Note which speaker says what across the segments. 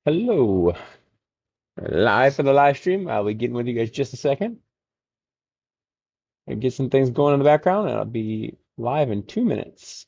Speaker 1: Hello, live for the live stream. I'll be getting with you guys just a second and get some things going in the background, and I'll be live in 2 minutes.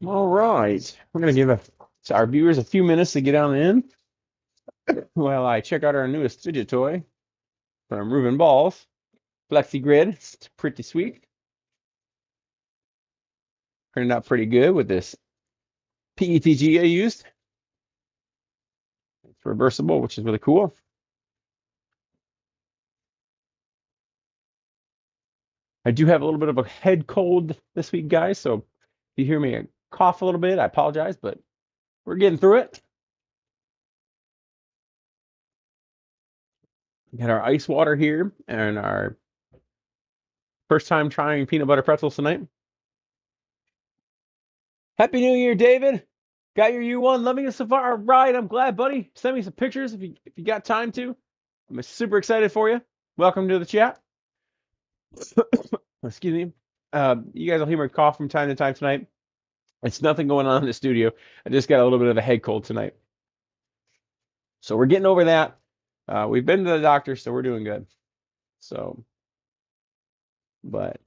Speaker 1: All right, we're gonna give our viewers a few minutes to get on in while I check out our newest fidget toy from Reuben Balls, Flexi Grid. It's pretty sweet. Turned out pretty good with this PETG I used. It's reversible, which is really cool. I do have a little bit of a head cold this week, guys, so if you hear me cough a little bit, I apologize, but we're getting through it. We got our ice water here and our first time trying peanut butter pretzels tonight. Happy New Year, David. Got your U1 loving it so far. All right, I'm glad, buddy. Send me some pictures if you got time to. I'm super excited for you. Welcome to the chat. Excuse me. You guys will hear me cough from time to time tonight. It's nothing going on in the studio. I just got a little bit of a head cold tonight. So we're getting over that. We've been to the doctor, so we're doing good. So, but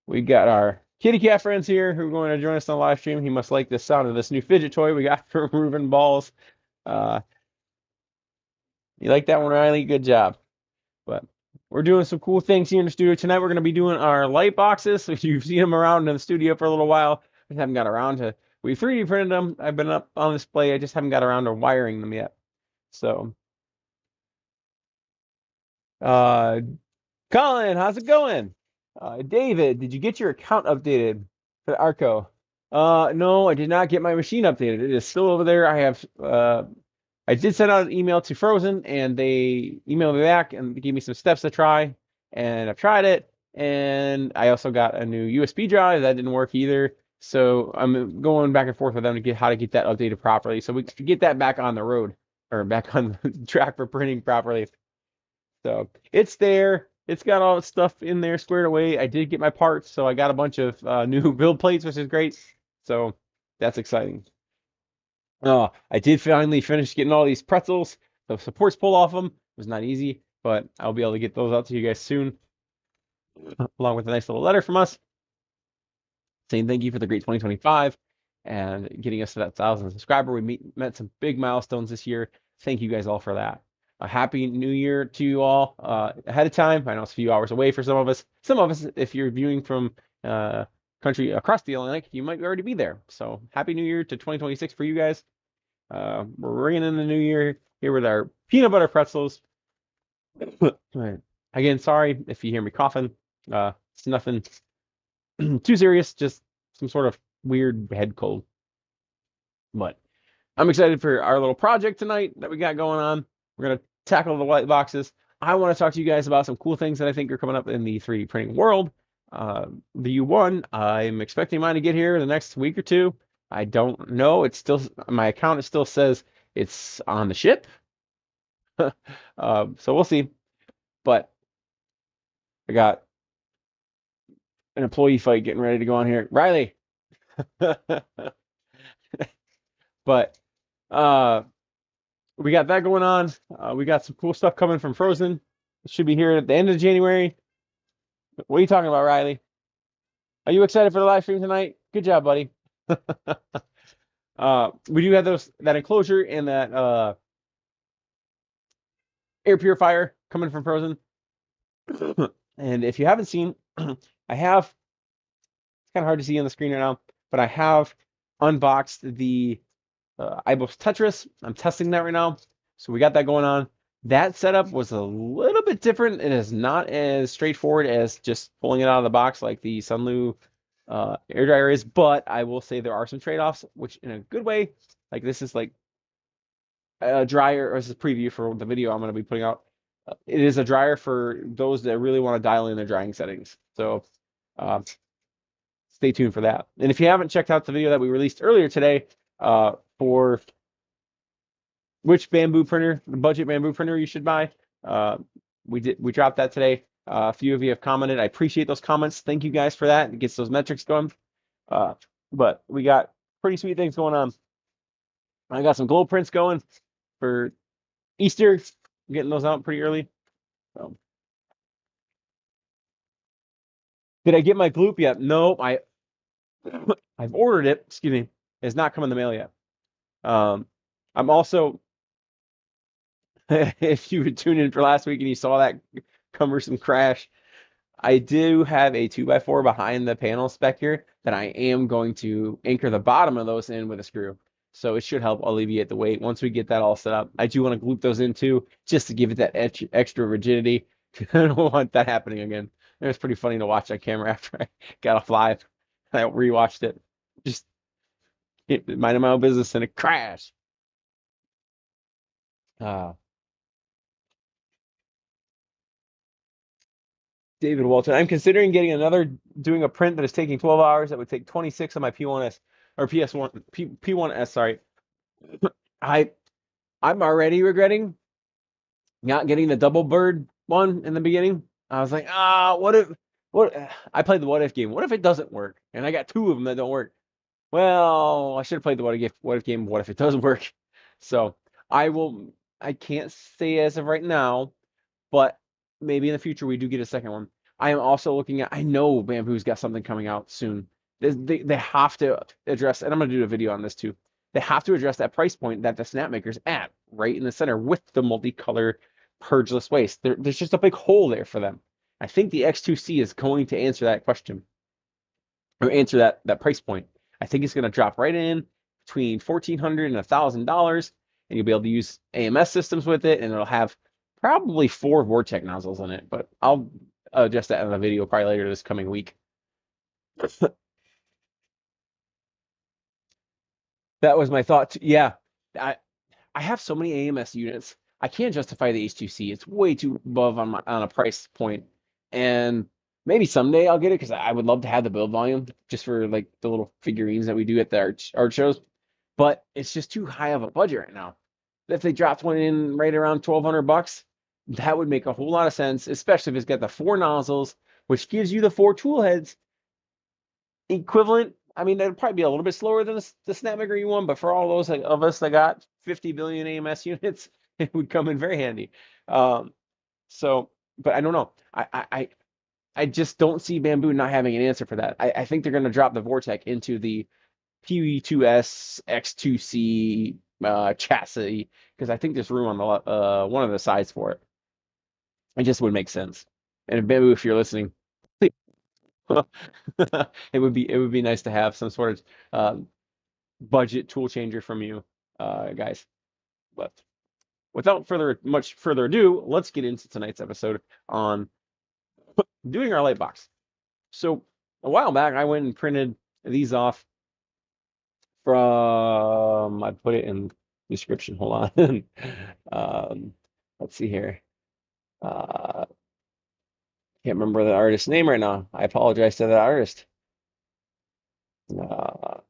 Speaker 1: we got our kitty cat friends here who are going to join us on the live stream. He must like the sound of this new fidget toy we got from Reuben Balls. You like that one, Riley? Good job. But we're doing some cool things here in the studio tonight. We're going to be doing our light boxes. So you've seen them around in the studio for a little while. I just haven't got around to. We 3D printed them. I've been up on display. I just haven't got around to wiring them yet. So, uh, Colin, how's it going? David, did you get your account updated for the Arco? No, I did not get my machine updated. It is still over there. I did send out an email to Frozen, and they emailed me back and gave me some steps to try, and I've tried it. And I also got a new USB drive that didn't work either. So I'm going back and forth with them to get how to get that updated properly, so we can get that back on the road or back on the track for printing properly. So it's there. It's got all the stuff in there squared away. I did get my parts, so I got a bunch of new build plates, which is great. So that's exciting. I did finally finish getting all these pretzels. The supports pulled off them. It was not easy, but I'll be able to get those out to you guys soon, along with a nice little letter from us saying thank you for the great 2025 and getting us to that 1,000 subscriber. We met some big milestones this year. Thank you guys all for that. A happy new year to you all ahead of time. I know it's a few hours away for some of us. Some of us, if you're viewing from country across the Atlantic, you might already be there. So happy new year to 2026 for you guys. We're ringing in the new year here with our peanut butter pretzels. Again, sorry if you hear me coughing. It's nothing too serious, just some sort of weird head cold. But I'm excited for our little project tonight that we got going on. We're going to tackle the light boxes. I want to talk to you guys about some cool things that I think are coming up in the 3D printing world. The U1, I'm expecting mine to get here in the next week or two. I don't know. It's still, my account, it still says it's on the ship. So we'll see. But I got an employee fight getting ready to go on here. Riley. But we got that going on. We got some cool stuff coming from Frozen. It should be here at the end of January. What are you talking about, Riley? Are you excited for the live stream tonight? Good job, buddy. We do have that enclosure and that air purifier coming from Frozen. And if you haven't seen, I have, it's kind of hard to see on the screen right now, but I have unboxed the iBooks Tetris. I'm testing that right now. So we got that going on. That setup was a little bit different. It is not as straightforward as just pulling it out of the box like the Sunlu air dryer is, but I will say there are some trade-offs, which in a good way, like this is like a dryer, or this is a preview for the video I'm going to be putting out. It is a dryer for those that really want to dial in their drying settings. So uh, stay tuned for that. And if you haven't checked out the video that we released earlier today for which Bambu printer, the budget Bambu printer you should buy, we dropped that today. A few of you have commented. I appreciate those comments. Thank you guys for that. It gets those metrics going. But we got pretty sweet things going on. I got some glow prints going for Easter. I'm getting those out pretty early. So, did I get my gloop yet? No, I've ordered it. Excuse me. It's not come in the mail yet. I'm also, if you would tune in for last week and you saw that cumbersome crash, I do have a 2x4 behind the panel spec here that I am going to anchor the bottom of those in with a screw. So it should help alleviate the weight once we get that all set up. I do want to gloop those in too, just to give it that extra rigidity. I don't want that happening again. It was pretty funny to watch that camera after I got off live. I rewatched it. Just minding my own business and it crashed. David Walton. I'm considering doing a print that is taking 12 hours. That would take 26 on my P1S or PS1 P1S. Sorry, I I'm already regretting not getting the double bird one in the beginning. I was like, what? I played the what if game. What if it doesn't work? And I got two of them that don't work. Well, I should have played the what if game. What if it does work? So I will. I can't say as of right now, but maybe in the future we do get a second one. I am also looking at. I know Bambu's got something coming out soon. They have to address, and I'm going to do a video on this too. They have to address that price point that the Snapmaker's at, right in the center with the multicolor purgeless waste. There's just a big hole there for them. I think the X2C is going to answer that question or answer that price point. I think it's going to drop right in between $1,400 and $1,000, and you'll be able to use AMS systems with it, and it'll have probably 4 Vortex nozzles in it, but I'll adjust that in a video probably later this coming week. That was my thought. Yeah, I I have so many AMS units. I can't justify the H2C. It's way too above on a price point. And maybe someday I'll get it because I would love to have the build volume just for like the little figurines that we do at the art shows. But it's just too high of a budget right now. If they dropped one in right around 1,200 bucks, that would make a whole lot of sense, especially if it's got the 4 nozzles, which gives you the 4 tool heads equivalent. I mean, that'd probably be a little bit slower than the Snapmaker E1, but for all those of us that got 50 billion AMS units, it would come in very handy. Um, so, but I don't know. I just don't see Bambu not having an answer for that. I think they're going to drop the Vortex into the PV2S X2C chassis because I think there's room on the one of the sides for it. It just would make sense. And if Bambu, if you're listening, it would be nice to have some sort of budget tool changer from you guys. But without much further ado, let's get into tonight's episode on doing our light box. So a while back, I went and printed these off from. I put it in description. Hold on. Let's see here. Can't remember the artist's name right now. I apologize to that artist. Uh,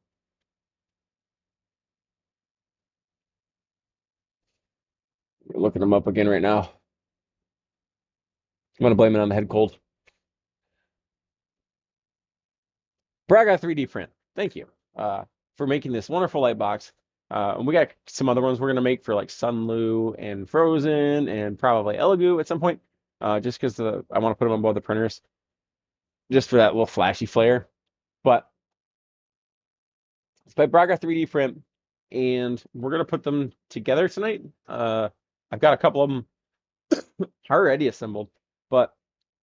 Speaker 1: we're looking them up again right now. I'm gonna blame it on the head cold. Braga 3D Print. Thank you for making this wonderful light box. And we got some other ones we're gonna make for like Sunlu and Frozen and probably Elegoo at some point. Just because I want to put them on both the printers, just for that little flashy flair. But it's by Braga 3D Print. and we're gonna put them together tonight. I've got a couple of them already assembled, but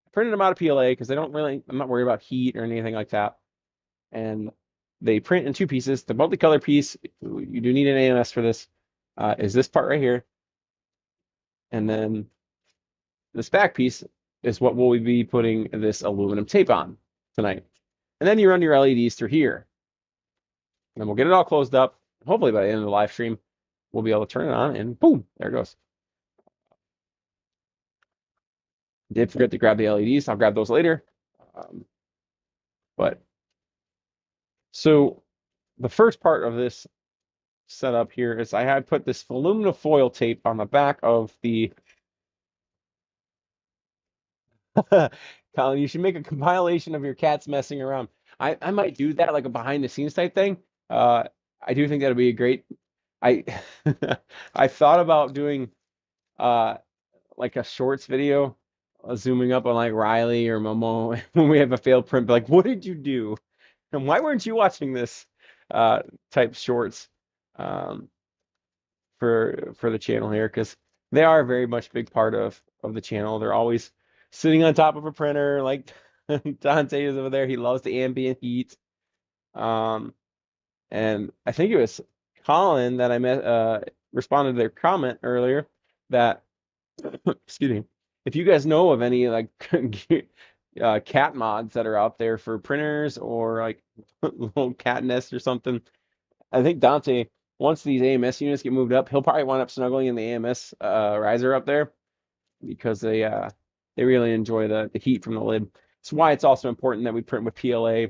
Speaker 1: I printed them out of PLA because I'm not worried about heat or anything like that. And they print in two pieces. The multicolor piece, you do need an AMS for this, is this part right here. And then this back piece is what we'll be putting this aluminum tape on tonight. And then you run your LEDs through here. And then we'll get it all closed up. Hopefully by the end of the live stream, we'll be able to turn it on and boom, there it goes. Did forget to grab the LEDs. I'll grab those later. But so the first part of this setup here is I had put this aluminum foil tape on the back of the Colin, you should make a compilation of your cats messing around. I might do that, like a behind the scenes type thing. I do think that'd be a great. I I thought about doing uh like a shorts video, zooming up on like Riley or Momo when we have a failed print. Like, what did you do? And why weren't you watching this type shorts um, for the channel here? Because they are very much a big part of the channel. They're always sitting on top of a printer, like Dante is over there. He loves the ambient heat. Um, and I think it was Colin that I met responded to their comment earlier that excuse me, if you guys know of any like cat mods that are out there for printers or like little cat nests or something, I think Dante, once these AMS units get moved up, he'll probably wind up snuggling in the AMS riser up there because they really enjoy the heat from the lid. That's why it's also important that we print with PLA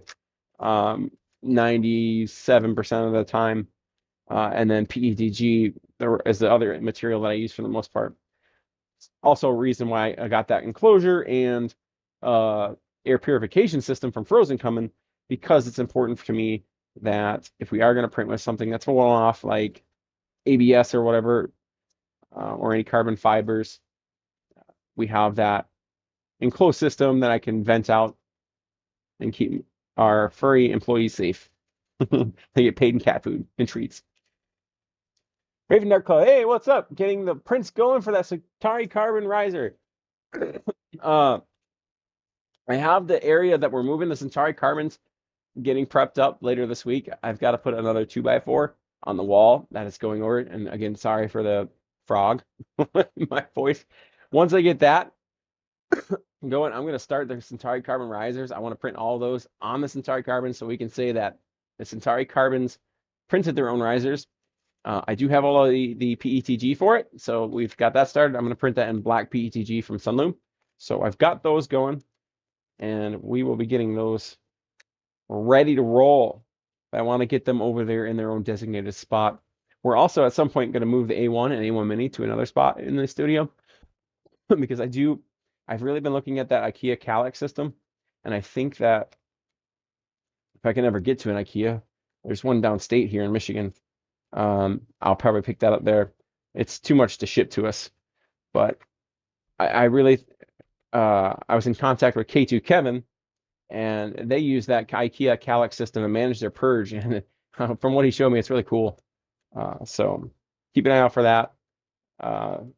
Speaker 1: 97% of the time, and then PETG is the other material that I use for the most part. Also a reason why I got that enclosure and air purification system from Frozen coming, because it's important to me that if we are going to print with something that's falling off like ABS or whatever, or any carbon fibers, we have that enclosed system that I can vent out and keep our furry employees safe. They get paid in cat food and treats. Raven Dark Claw, hey, what's up? Getting the prints going for that Centauri carbon riser. uh, I have the area that we're moving the Centauri carbons getting prepped up later this week. I've got to put another 2x4 on the wall that is going over it. And again, sorry for the frog, my voice. Once I get that going, I'm going to start the Centauri carbon risers. I want to print all those on the Centauri carbon so we can say that the Centauri carbons printed their own risers. I do have all of the PETG for it, so we've got that started. I'm going to print that in black PETG from Sunloom. So I've got those going, and we will be getting those ready to roll. I want to get them over there in their own designated spot. We're also at some point going to move the A1 and A1 Mini to another spot in the studio because I've really been looking at that IKEA Calyx system, and I think that if I can ever get to an IKEA, there's one downstate here in Michigan. I'll probably pick that up there. It's too much to ship to us, but I really I was in contact with K2 Kevin, and they use that IKEA Calyx system to manage their purge, and from what he showed me, it's really cool. So keep an eye out for that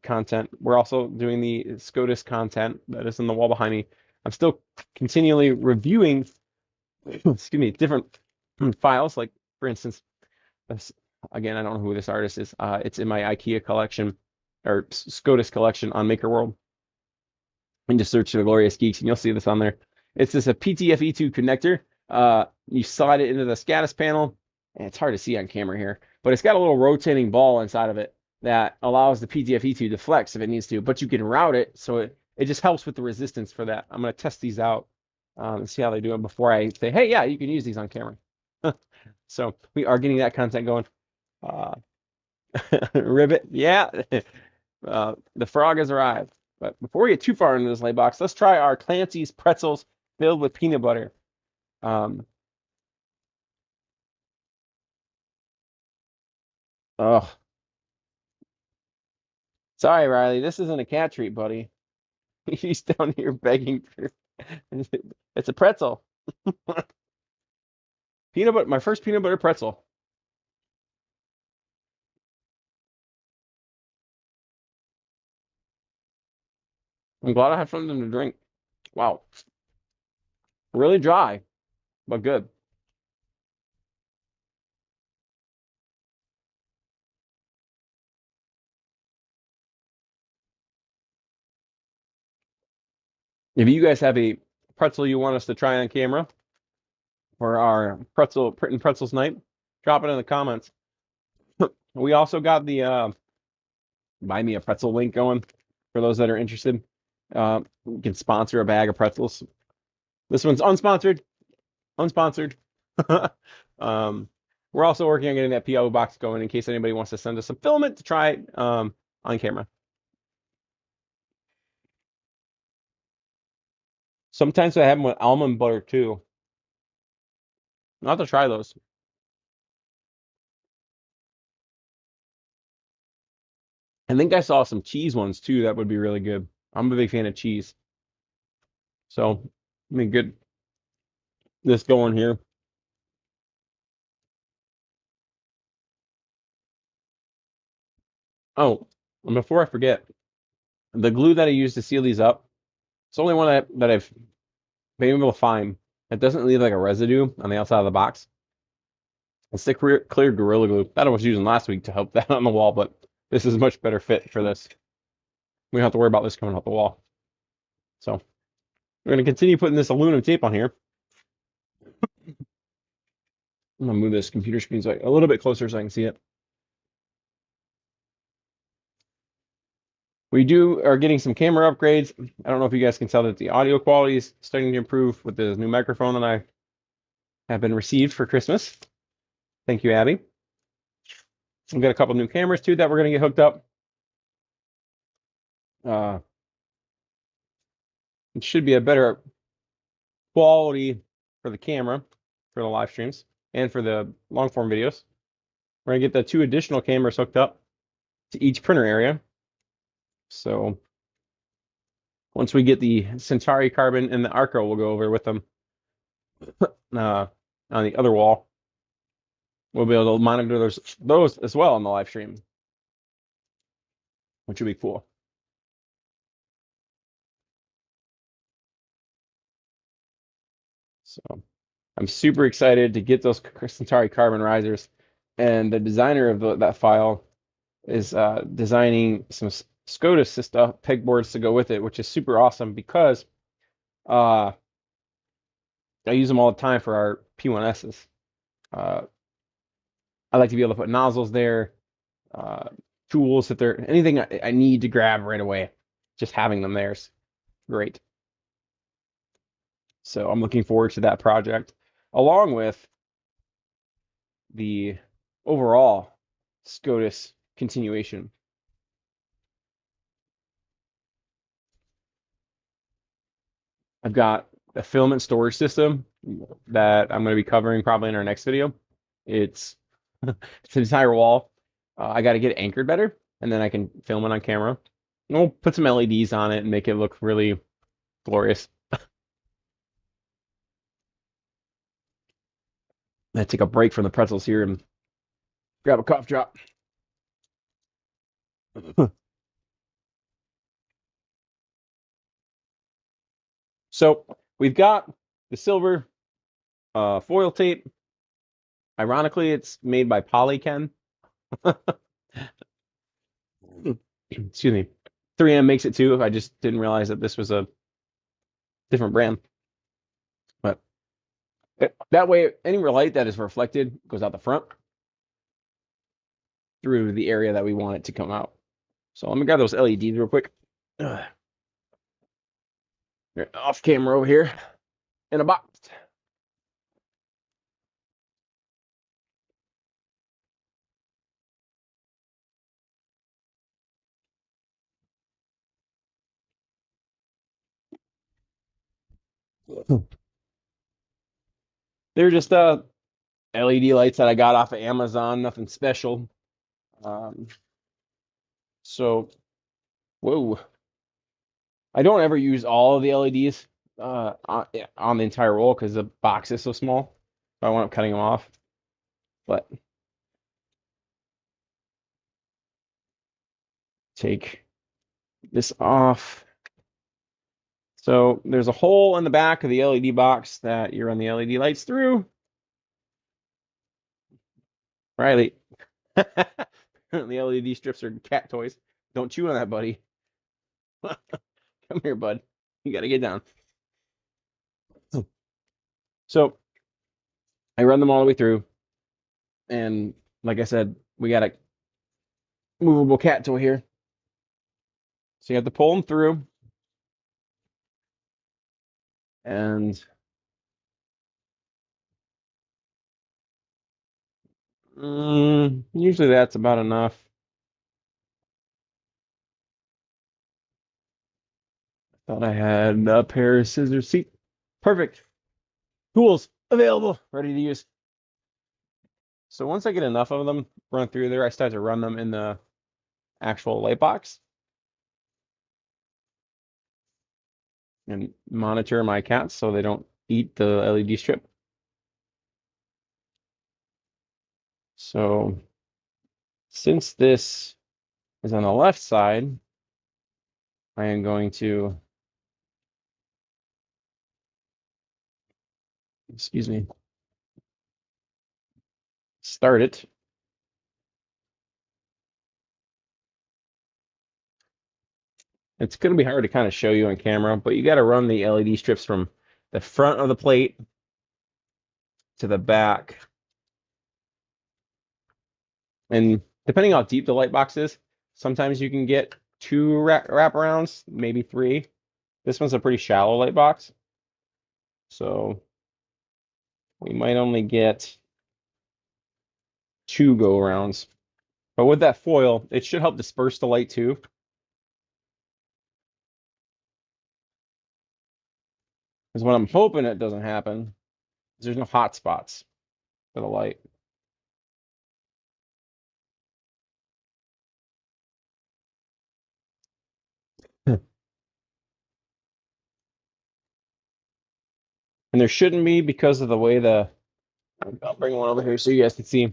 Speaker 1: content. We're also doing the SCOTUS content that is in the wall behind me. I'm still continually reviewing, excuse me, different files. Like for instance, again, I don't know who this artist is. It's in my IKEA collection or SCOTUS collection on MakerWorld. And just search the Glorious Geeks, and you'll see this on there. It's just a PTFE2 connector. You slide it into the SCOTUS panel, and it's hard to see on camera here, but it's got a little rotating ball inside of it that allows the PTFE2 to flex if it needs to, but you can route it, so it just helps with the resistance for that. I'm going to test these out and see how they do it before I say, hey, yeah, you can use these on camera. So we are getting that content going. Ribbit, yeah. The frog has arrived. But before we get too far into this lay box, let's try our Clancy's pretzels filled with peanut butter. Oh, sorry, Riley. This isn't a cat treat, buddy. He's down here begging for. It's a pretzel. Peanut butter. My first peanut butter pretzel. I'm glad I have something to drink. Wow. Really dry, but good. If you guys have a pretzel you want us to try on camera for our Print Pretzels night, drop it in the comments. We also got the buy me a pretzel link going for those that are interested. You can sponsor a bag of pretzels. This one's unsponsored. Unsponsored. um, we're also working on getting that PO box going in case anybody wants to send us some filament to try it on camera. Sometimes I have them with almond butter too. I'll have to try those. I think I saw some cheese ones too that would be really good. I'm a big fan of cheese. So, let me get this going here. Oh, and before I forget, the glue that I use to seal these up, it's the only one that I've been able to find that doesn't leave like a residue on the outside of the box. It's the clear Gorilla Glue that I was using last week to help that on the wall, but this is a much better fit for this. We don't have to worry about this coming off the wall. So we're going to continue putting this aluminum tape on here. I'm going to move this computer screen a little bit closer so I can see it. We are getting some camera upgrades. I don't know if you guys can tell that the audio quality is starting to improve with the new microphone that I have been received for Christmas. Thank you, Abby. We've got a couple new cameras too that we're going to get hooked up. Uh, it should be a better quality for the camera for the live streams and for the long form videos. We're going to get the two additional cameras hooked up to each printer area. So once we get the Centauri Carbon and the Arco, we'll go over with them on the other wall. We'll be able to monitor those as well on the live stream, which would be cool. So I'm super excited to get those Centauri Carbon risers. And the designer of that file is designing some SCOTUS stuff, pegboards to go with it, which is super awesome because I use them all the time for our P1Ss. I like to be able to put nozzles there, tools if there anything I need to grab right away. Just having them there is great. So I'm looking forward to that project, along with the overall SCOTUS continuation. I've got a filament storage system that I'm going to be covering probably in our next video. It's it's an entire wall. I got to get it anchored better, and then I can film it on camera. And we'll put some LEDs on it and make it look really glorious. I take a break from the pretzels here and grab a cough drop. So we've got the silver foil tape. Ironically, it's made by Polyken. Excuse me. 3M makes it too. I just didn't realize that this was a different brand. But that way, any light that is reflected goes out the front through the area that we want it to come out. So let me grab those LEDs real quick. They're off camera over here in a box. They're just LED lights that I got off of Amazon, nothing special. Um, so, whoa. I don't ever use all of the LEDs on the entire roll because the box is so small. So I wound up cutting them off. But take this off. So there's a hole in the back of the LED box that you run the LED lights through. Riley. The LED strips are cat toys. Don't chew on that, buddy. Come here, bud. You got to get down. So I run them all the way through. And like I said, we got a movable cat toy here. So you have to pull them through. And usually that's about enough. Thought I had a pair of scissors. See, perfect. Tools available, ready to use. So once I get enough of them run through there, I start to run them in the actual light box and monitor my cats so they don't eat the LED strip. So since this is on the left side, I am going to, excuse me, start it. It's going to be hard to kind of show you on camera, but you got to run the LED strips from the front of the plate to the back. And depending how deep the light box is, sometimes you can get two wraparounds, maybe three. This one's a pretty shallow light box, so we might only get two go arounds. But with that foil, it should help disperse the light too. Because what I'm hoping it doesn't happen is there's no hot spots for the light. And there shouldn't be because of the way I'll bring one over here so you guys can see.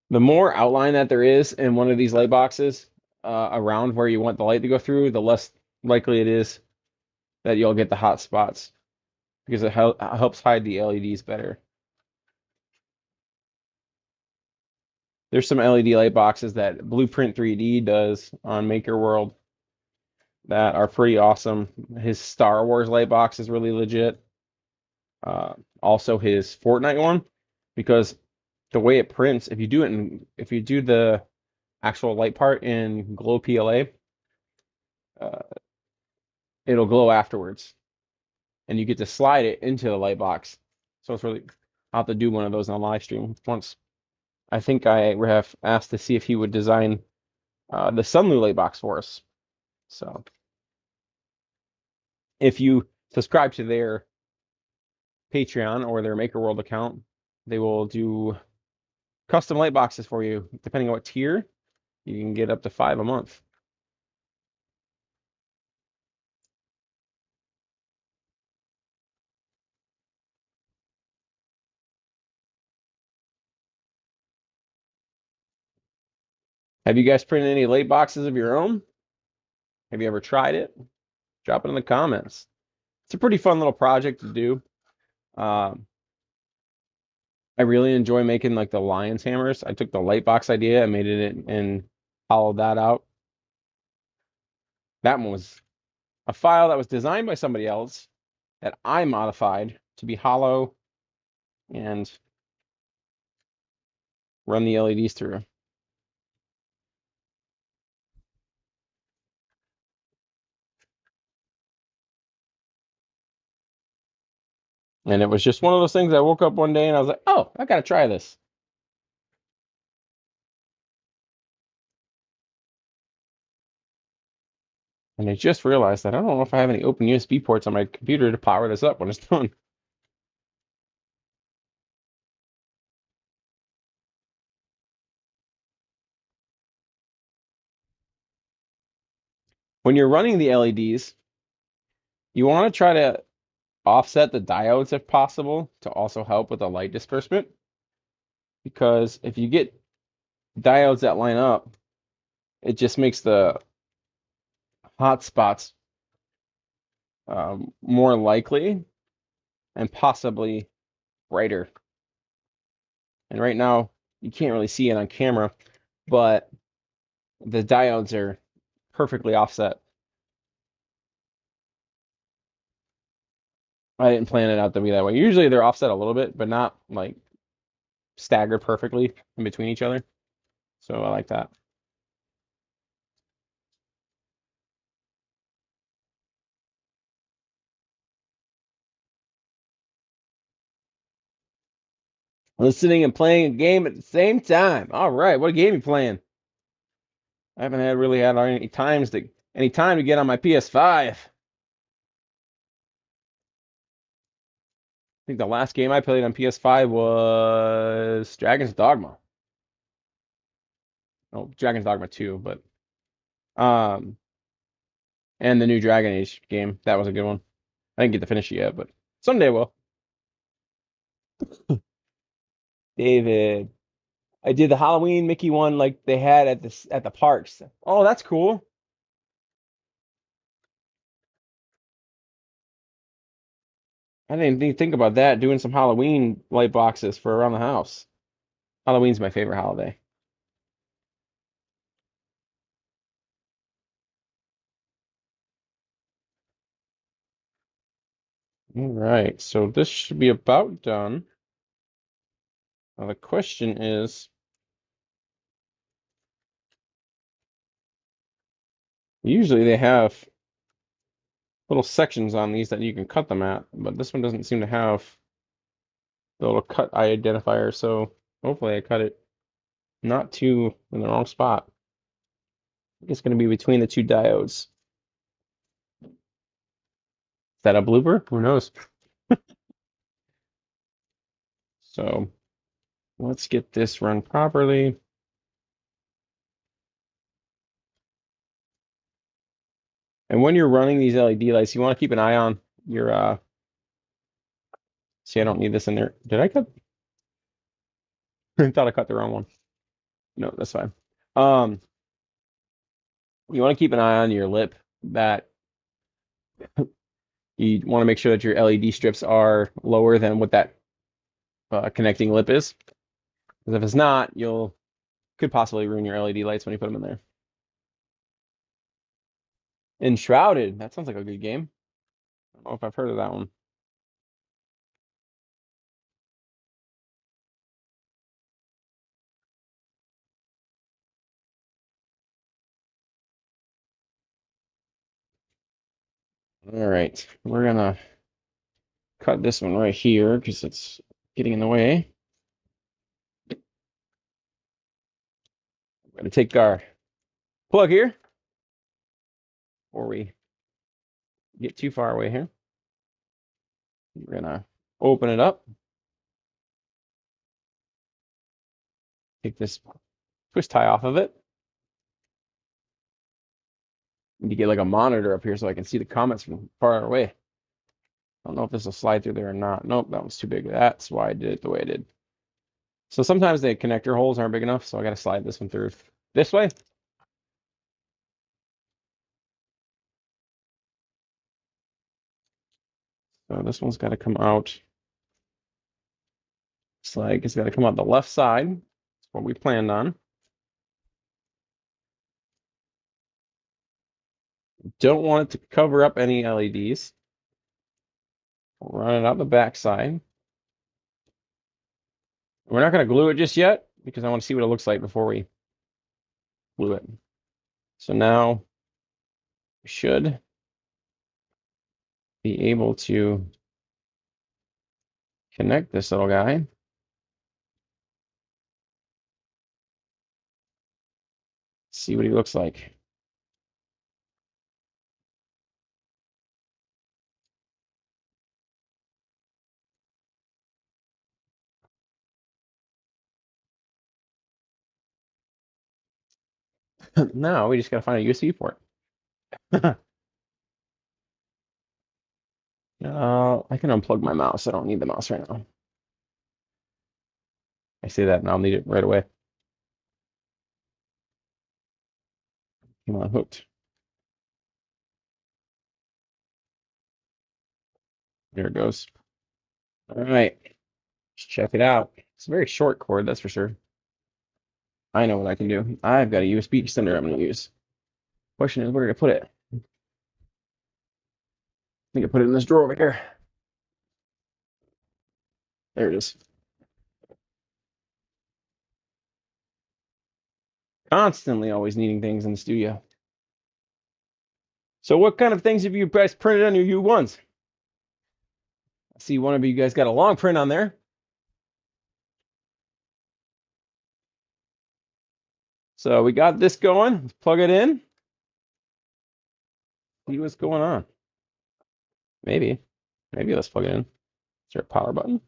Speaker 1: The more outline that there is in one of these light boxes around where you want the light to go through, the less likely it is that you'll get the hot spots because it helps hide the LEDs better. There's some LED light boxes that Blueprint 3D does on Maker World that are pretty awesome. His Star Wars light box is really legit. Also his Fortnite one, because the way it prints, if you do the actual light part in Glow PLA, uh, it'll glow afterwards, and you get to slide it into the light box. So it's really, I'll have to do one of those on a live stream once. I think I have asked to see if he would design the Sunlu light box for us. So if you subscribe to their Patreon or their Maker World account, they will do custom light boxes for you. Depending on what tier, you can get up to 5 a month. Have you guys printed any light boxes of your own? Have you ever tried it? Drop it in the comments. It's a pretty fun little project to do. Um, I really enjoy making like the lion's hammers. I took the light box idea and made it and hollowed that out. That one was a file that was designed by somebody else that I modified to be hollow and run the LEDs through. And it was just one of those things. I woke up one day and I was like, oh, I gotta try this. And I just realized that I don't know if I have any open USB ports on my computer to power this up when it's done. When you're running the LEDs, you want to try to offset the diodes if possible to also help with the light disbursement. Because if you get diodes that line up, it just makes the hot spots more likely and possibly brighter. And right now, you can't really see it on camera, but the diodes are perfectly offset. I didn't plan it out to be that way. Usually they're offset a little bit, but not like staggered perfectly in between each other. So I like that. Listening and playing a game at the same time. All right, what game are you playing? I haven't had any time to get on my PS5. I think the last game I played on PS5 was Dragon's Dogma. Oh, Dragon's Dogma 2, but um and the new Dragon Age game. That was a good one. I didn't get to finish it yet, but someday I will. David, I did the Halloween Mickey one like they had at the parks. Oh, that's cool. I didn't even think about that, doing some Halloween light boxes for around the house. Halloween's my favorite holiday. All right, so this should be about done. Now the question is, usually they have little sections on these that you can cut them at, but this one doesn't seem to have the little cut identifier, so hopefully I cut it not too in the wrong spot. It's going to be between the two diodes. Is that a blooper? Who knows? So let's get this run properly. And when you're running these LED lights, you want to keep an eye on your see, I don't need this in there. Did I cut? I thought I cut the wrong one. No, that's fine. Um, you want to keep an eye on your lip that you want to make sure that your LED strips are lower than what that connecting lip is. Because if it's not, you'll could possibly ruin your LED lights when you put them in there. Enshrouded. That sounds like a good game. I don't know if I've heard of that one. All right, we're gonna cut this one right here because it's getting in the way. We're gonna take our plug here before we get too far away here. We're gonna open it up, take this twist tie off of it. Need to get like a monitor up here so I can see the comments from far away. I don't know if this will slide through there or not. Nope, that one's too big. That's why I did it the way I did. So sometimes the connector holes aren't big enough, so I got to slide this one through this way. So this one's got to come out. It's like it's got to come out the left side. That's what we planned on. Don't want it to cover up any LEDs. Run it out the back side. We're not going to glue it just yet because I want to see what it looks like before we glue it. So now we should be able to connect this little guy. See what he looks like. Now we just got to find a USB port. I can unplug my mouse. I don't need the mouse right now. I say that and I'll need it right away. Come on, hooked. There it goes. All right, let's check it out. It's a very short cord, that's for sure. I know what I can do. I've got a USB extender I'm going to use. Question is, where did I put it? I think I put it in this drawer over here. There it is. Constantly always needing things in the studio. So what kind of things have you guys printed on your U1s? I see one of you guys got a long print on there. So we got this going. Let's plug it in. See what's going on. Maybe. Maybe let's plug it in. Is there a power button?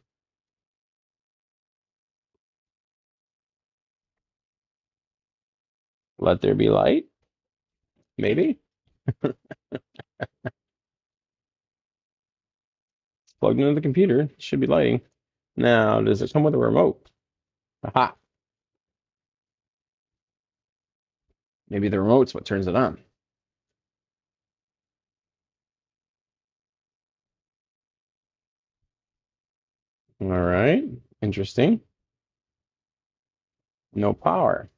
Speaker 1: Let there be light. Maybe. It's plugged into the computer. It should be lighting. Now, does it come with a remote? Aha. Maybe the remote's what turns it on. All right. Interesting. No power.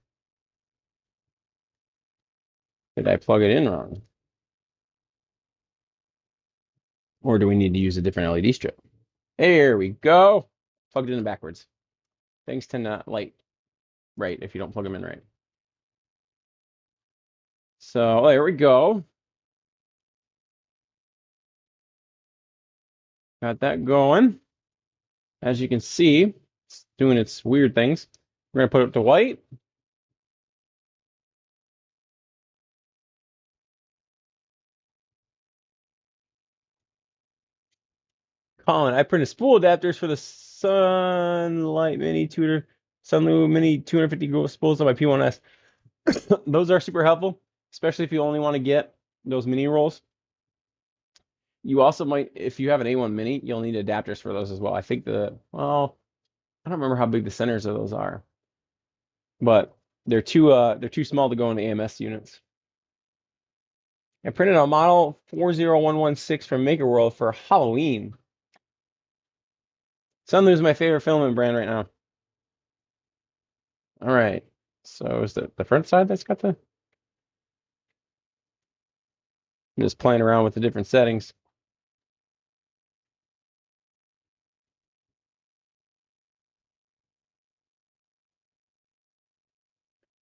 Speaker 1: Did I plug it in wrong? Or do we need to use a different LED strip? There we go. Plugged it in backwards. Things tend to light right if you don't plug them in right. So there we go. Got that going. As you can see, it's doing its weird things. We're going to put it to white. Colin, I printed spool adapters for the Sunlight Mini Tutor, Sunlu Mini 250 spools on my P1S. Those are super helpful, especially if you only want to get those mini rolls. You also might, if you have an A1 Mini, you'll need adapters for those as well. I think well, I don't remember how big the centers of those are, but they're too small to go in the AMS units. I printed a model 40116 from Maker World for Halloween. Sunlu is my favorite filament brand right now. All right. So is the front side that's got the... I'm just playing around with the different settings.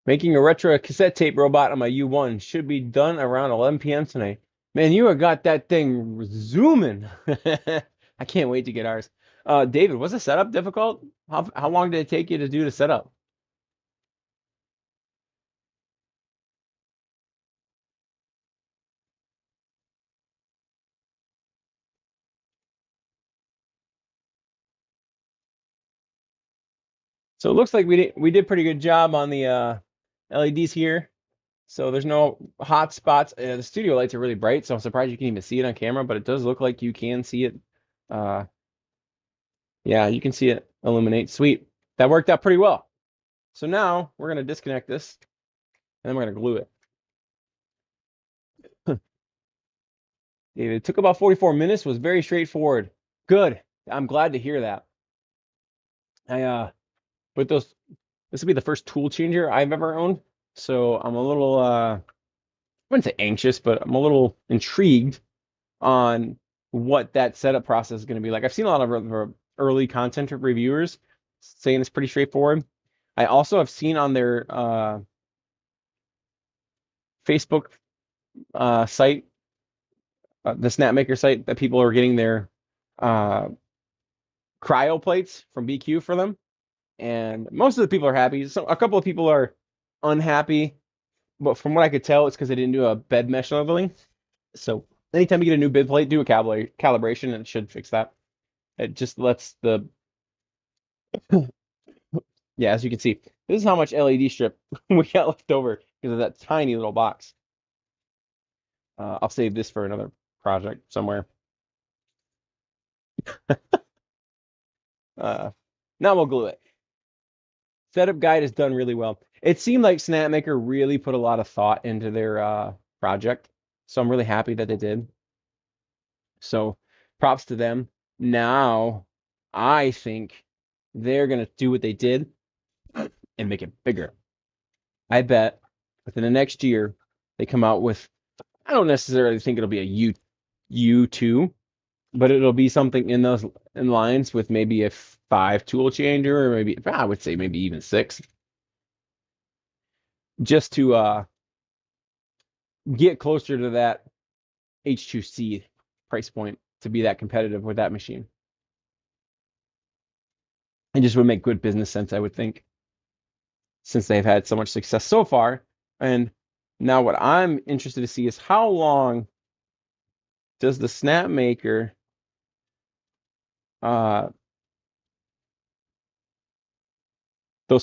Speaker 1: Making a retro cassette tape robot on my U1 should be done around 11 p.m. tonight. Man, you have got that thing zooming. I can't wait to get ours. David, was the setup difficult? How long did it take you to do the setup? So it looks like we did pretty good job on the LEDs here. So there's no hot spots. The studio lights are really bright, so I'm surprised you can even see it on camera, but it does look like you can see it. Yeah, you can see it illuminate. Sweet. That worked out pretty well. So now we're going to disconnect this, and then we're going to glue it. It took about 44 minutes, was very straightforward. Good. I'm glad to hear that. With those, this will be the first tool changer I've ever owned. So I'm a little, I wouldn't say anxious, but I'm a little intrigued on what that setup process is going to be like. I've seen a lot of early content reviewers saying it's pretty straightforward. I also have seen on their Facebook site, the Snapmaker site, that people are getting their cryo plates from BQ for them. And most of the people are happy. So a couple of people are unhappy, but from what I could tell, it's because they didn't do a bed mesh leveling. So anytime you get a new bed plate, do a calibration, and it should fix that. It just lets the... Yeah, as you can see, this is how much LED strip we got left over because of that tiny little box. I'll save this for another project somewhere. Now we'll glue it. Setup guide is done really well. It seemed like Snapmaker really put a lot of thought into their project, so I'm really happy that they did. So props to them. Now, I think they're going to do what they did and make it bigger. I bet within the next year, they come out with, I don't necessarily think it'll be a U2, but it'll be something in those in lines with maybe a 5 tool changer, or maybe I would say maybe even 6, just to get closer to that H2C price point to be that competitive with that machine. It just would make good business sense, I would think, since they've had so much success so far. And now what I'm interested to see is how long does the snap maker those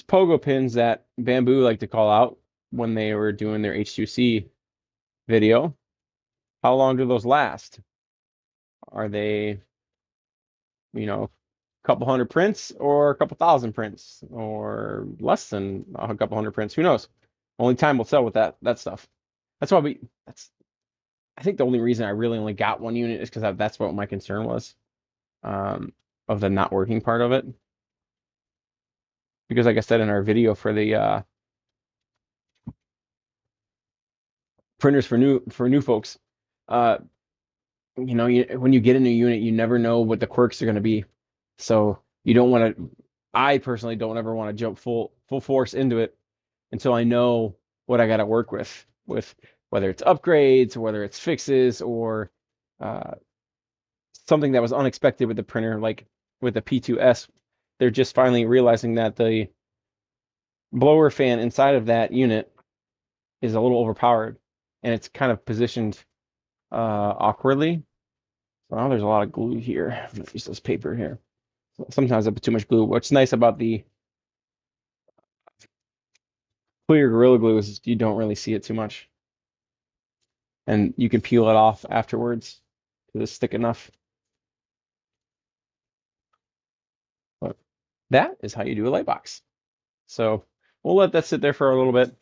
Speaker 1: pogo pins that Bambu like to call out when they were doing their H2C video, how long do those last? Are they, a couple hundred prints or a couple thousand prints or less than a couple hundred prints? Who knows? Only time will tell with that stuff. That's why I think the only reason I really only got one unit is because that's what my concern was, um, of the not working part of it. Because like I said in our video for the printers for new folks, uh, when you get a new unit, you never know what the quirks are going to be. So you don't want to. I personally don't ever want to jump full force into it until I know what I got to work with whether it's upgrades or whether it's fixes or uh, something that was unexpected with the printer, like with the P2S. They're just finally realizing that the blower fan inside of that unit is a little overpowered, and it's kind of positioned awkwardly. Well, there's a lot of glue here. I'm gonna use this paper here. Sometimes I put too much glue. What's nice about the clear Gorilla Glue is you don't really see it too much, and you can peel it off afterwards because it's thick enough. But that is how you do a light box. So we'll let that sit there for a little bit.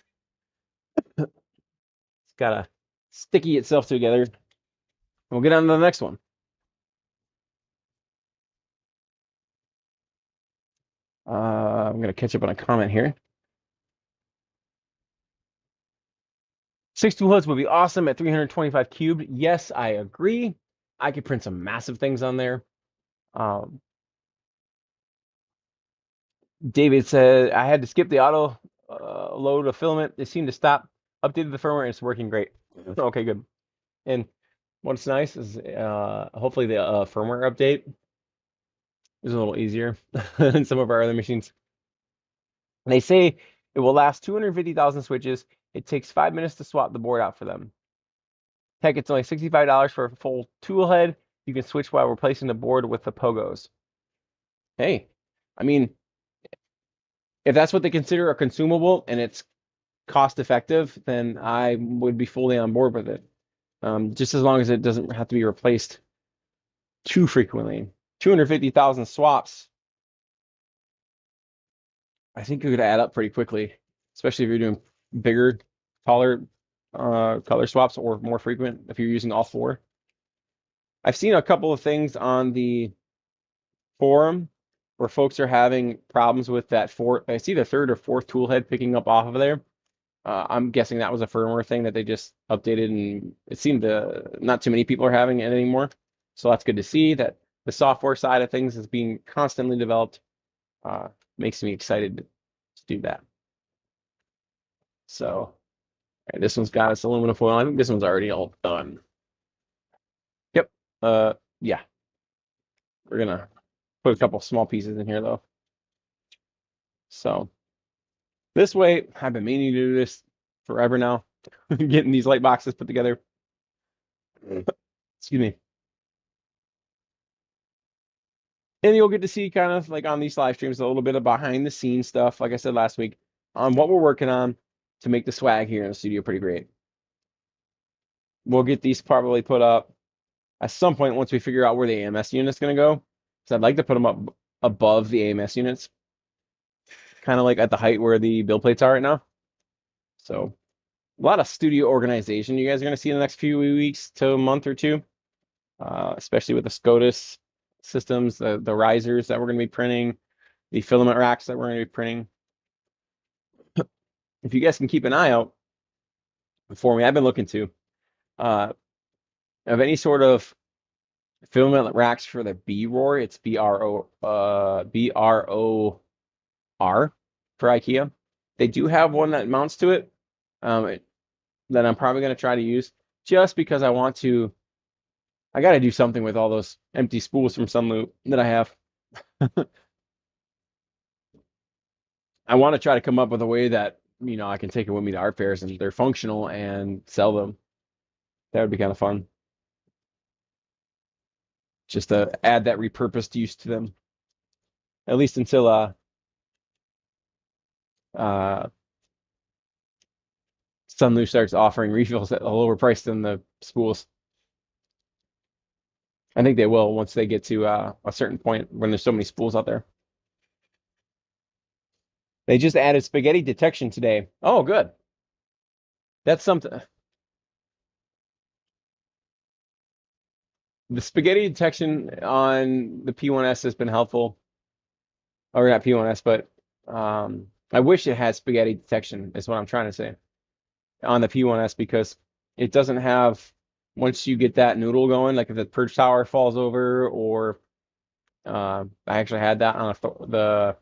Speaker 1: It's gotta sticky itself together. We'll get on to the next one. I'm gonna catch up on a comment here. 6 tool hoods would be awesome at 325 cubed. Yes, I agree. I could print some massive things on there. David said I had to skip the auto load of filament. It seemed to stop. Updated the firmware and it's working great. Okay, good. And what's nice is hopefully the firmware update is a little easier than some of our other machines. They say it will last 250,000 switches. It takes 5 minutes to swap the board out for them. Heck, it's only $65 for a full tool head. You can switch while replacing the board with the pogos. Hey, I mean, if that's what they consider a consumable and it's cost effective, then I would be fully on board with it. Just as long as it doesn't have to be replaced too frequently. 250,000 swaps, I think it could add up pretty quickly, especially if you're doing bigger, taller color swaps or more frequent if you're using all 4. I've seen a couple of things on the forum where folks are having problems with that I see the 3rd or 4th tool head picking up off of there. I'm guessing that was a firmware thing that they just updated, and it seemed not too many people are having it anymore. So that's good to see that the software side of things is being constantly developed. Makes me excited to do that. So this one's got its aluminum foil. I think this one's already all done. Yep. Yeah. We're gonna put a couple small pieces in here though. So this way, I've been meaning to do this forever now, getting these light boxes put together. Excuse me. And you'll get to see kind of like on these live streams a little bit of behind the scenes stuff, like I said last week, on what we're working on to make the swag here in the studio pretty great. We'll get these probably put up at some point once we figure out where the AMS unit's going to go. So I'd like to put them up above the AMS units, kind of like at the height where the build plates are right now. So a lot of studio organization you guys are going to see in the next few weeks to a month or two, especially with the SCOTUS systems, the risers that we're going to be printing, the filament racks that we're going to be printing. If you guys can keep an eye out for me, I've been looking to of any sort of filament racks for the B-Roar. It's BROR for IKEA. They do have one that mounts to it, that I'm probably going to try to use just because I got to do something with all those empty spools from Sunloop that I have. I want to try to come up with a way that, I can take it with me to art fairs and they're functional and sell them. That would be kind of fun. Just to add that repurposed use to them. At least until uh Sunloop starts offering refills at a lower price than the spools. I think they will once they get to a certain point when there's so many spools out there. They just added spaghetti detection today. Oh, good. That's something. The spaghetti detection on the P1S has been helpful. Or not P1S, but I wish it had spaghetti detection, is what I'm trying to say, on the P1S, because it doesn't have, once you get that noodle going, like if the perch tower falls over, or I actually had that on the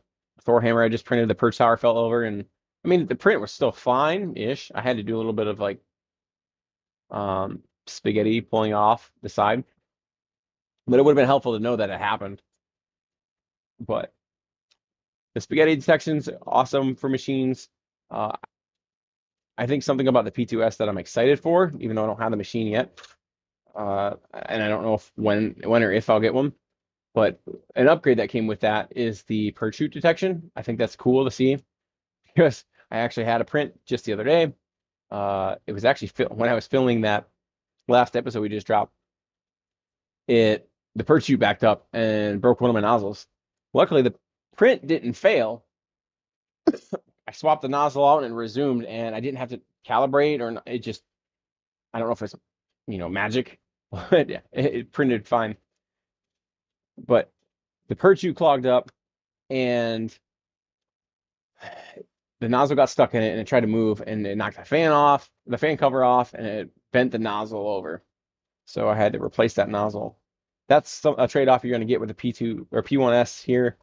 Speaker 1: Thor hammer I just printed, the perch tower fell over, and I mean, the print was still fine-ish. I had to do a little bit of like spaghetti pulling off the side, but it would have been helpful to know that it happened. But the spaghetti detection's awesome for machines. Uh, I think something about the P2S that I'm excited for, even though I don't have the machine yet, and I don't know when or if I'll get one. But an upgrade that came with that is the per shoot detection. I think that's cool to see because I actually had a print just the other day. It was actually when I was filming that last episode we just dropped. The per shoot backed up and broke one of my nozzles. Luckily, the print didn't fail. I swapped the nozzle out and resumed, and I didn't have to calibrate, or it just, I don't know if it's, magic, but it printed fine. But the purchute clogged up, and the nozzle got stuck in it, and it tried to move, and it knocked the fan cover off, and it bent the nozzle over. So I had to replace that nozzle. That's a trade-off you're going to get with the P2 or P1S here,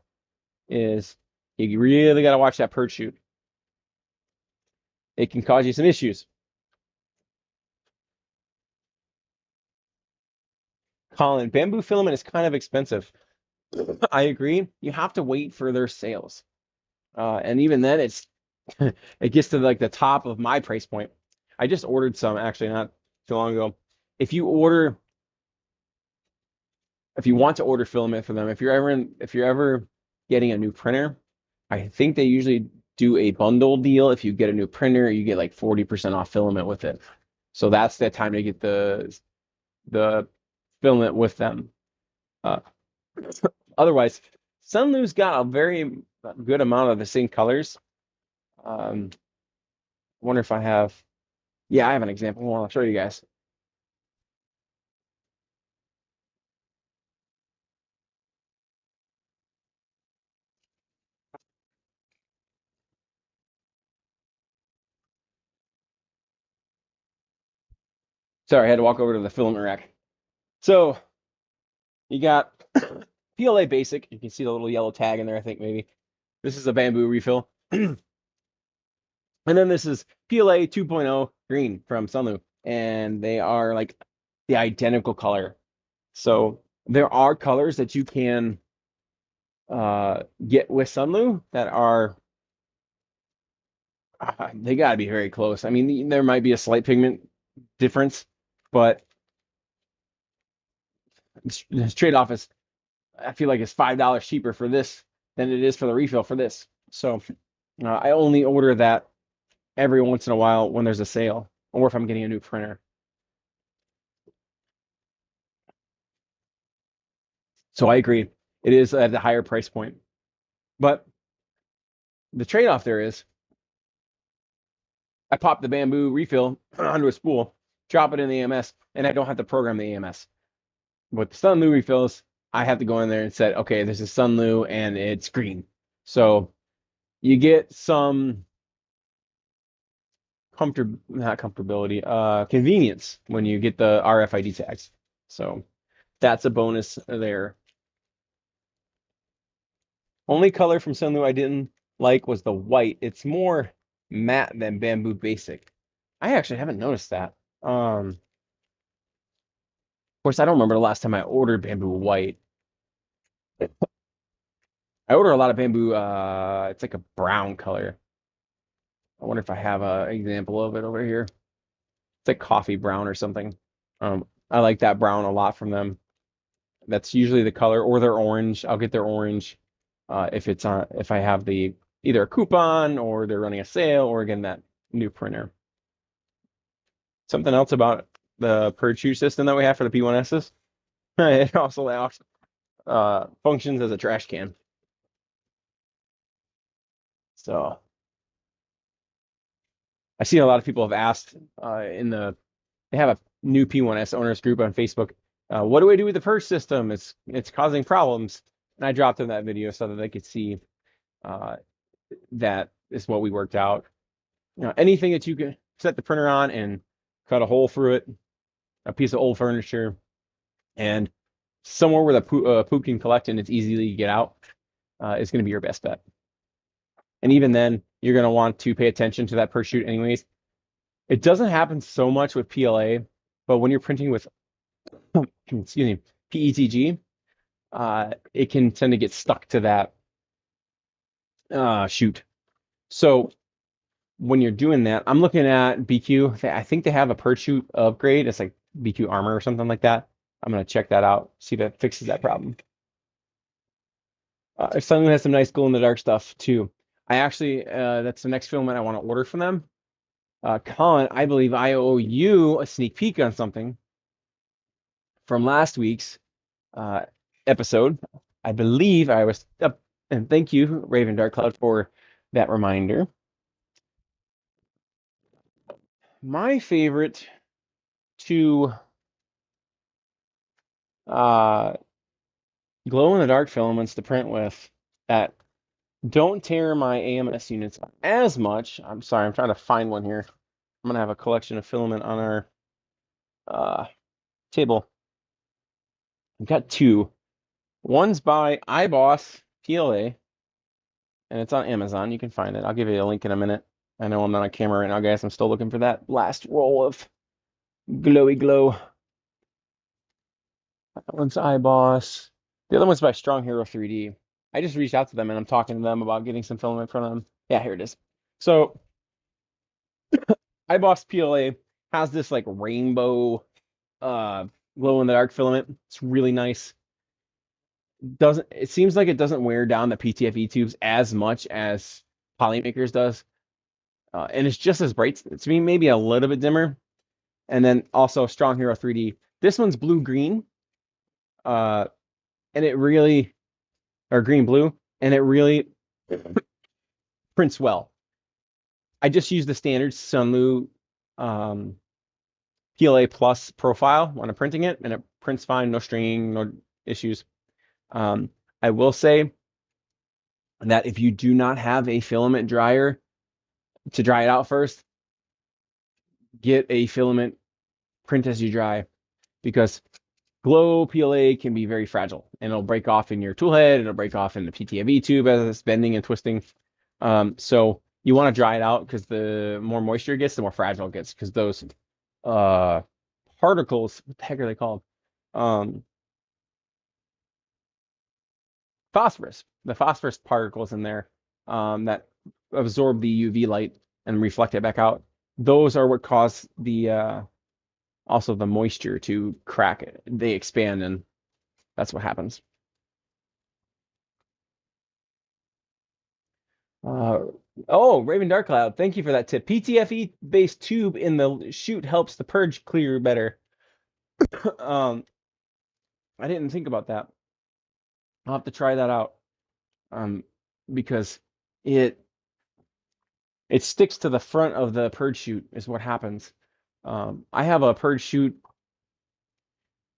Speaker 1: is you really got to watch that purchute. It can cause you some issues. Colin, bamboo filament is kind of expensive. I agree. You have to wait for their sales. And even then it gets to like the top of my price point. I just ordered some actually not too long ago. If you want to order filament for them, if you're ever getting a new printer, I think they usually do a bundle deal. If you get a new printer, you get like 40% off filament with it. So that's the time to get the filament with them. Otherwise, Sunloop's got a very good amount of the same colors. I wonder if I have. Yeah, I have an example. Well, I'll show you guys. Sorry, I had to walk over to the filament rack. So you got PLA Basic. You can see the little yellow tag in there, I think maybe. This is a bamboo refill. And then this is PLA 2.0 green from Sunloop. And they are like the identical color. So there are colors that you can get with Sunloop that are they got to be very close. I mean, there might be a slight pigment difference, but this trade-off is, I feel like it's $5 cheaper for this than it is for the refill for this. So I only order that every once in a while when there's a sale or if I'm getting a new printer. So I agree. It is at a higher price point. But the trade-off there is I pop the bamboo refill onto a spool, drop it in the AMS, and I don't have to program the AMS. With the Sunloop refills, I have to go in there and set, okay, this is Sunlu and it's green. So you get some not comfortability, convenience when you get the RFID tags. So that's a bonus there. Only color from Sunlu I didn't like was the white. It's more matte than Bamboo Basic. I actually haven't noticed that. Of course, I don't remember the last time I ordered Bamboo White. I order a lot of Bamboo. It's like a brown color. I wonder if I have an example of it over here. It's like coffee brown or something. I like that brown a lot from them. That's usually the color, or their orange. I'll get their orange if I have the either a coupon or they're running a sale or again that new printer. Something else about the purge shoe system that we have for the P1Ss. It also functions as a trash can. So I see a lot of people have asked they have a new P1S owners group on Facebook. What do I do with the purge system? It's causing problems. And I dropped in that video so that they could see uh, that is what we worked out. Anything that you can set the printer on and cut a hole through it, a piece of old furniture, and somewhere where the poop can collect and it's easily get out, is going to be your best bet. And even then, you're going to want to pay attention to that per shoot anyways. It doesn't happen so much with PLA, but when you're printing with, excuse me, PETG, it can tend to get stuck to that shoot. So when you're doing that, I'm looking at BQ. I think they have a per shoot upgrade. It's like BQ armor or something like that. I'm going to check that out, see if it fixes that problem. Sunlight has some nice glow in the dark stuff too. I actually, that's the next filament I want to order from them. Colin, I believe I owe you a sneak peek on something from last week's episode. I believe I was up, and thank you, Raven Dark Cloud, for that reminder. My favorite two uh, glow in the dark filaments to print with that don't tear my AMS units as much. I'm sorry, I'm trying to find one here. I'm gonna have a collection of filament on our table. I've got two. One's by iBoss PLA, and it's on Amazon. You can find it. I'll give you a link in a minute. I know I'm not on camera right now, guys. I'm still looking for that last roll of glowy glow. That one's iBoss. The other one's by Strong Hero 3D. I just reached out to them and I'm talking to them about getting some filament from them. Yeah, here it is. So iBoss PLA has this like rainbow glow in the dark filament. It's really nice. It seems like it doesn't wear down the PTFE tubes as much as Polymakers does. And it's just as bright. It's maybe a little bit dimmer. And then also Strong Hero 3D. This one's blue-green. And it really, or green-blue, and it really prints well. I just use the standard Sunlu PLA Plus profile when I'm printing it, and it prints fine, no stringing, no issues. I will say that if you do not have a filament dryer to dry it out first, get a filament print as you dry, because glow PLA can be very fragile and it'll break off in your tool head, it'll break off in the PTFE tube as it's bending and twisting. So you want to dry it out because the more moisture it gets, the more fragile it gets, because those particles, what the heck are they called? Phosphorus. The phosphorus particles in there that absorb the UV light and reflect it back out. Those are what cause the also the moisture to crack it. They expand and that's what happens. Raven Dark Cloud, thank you for that tip. PTFE based tube in the chute helps the purge clear better. I didn't think about that. I'll have to try that out. Because it sticks to the front of the purge chute is what happens. I have a purge chute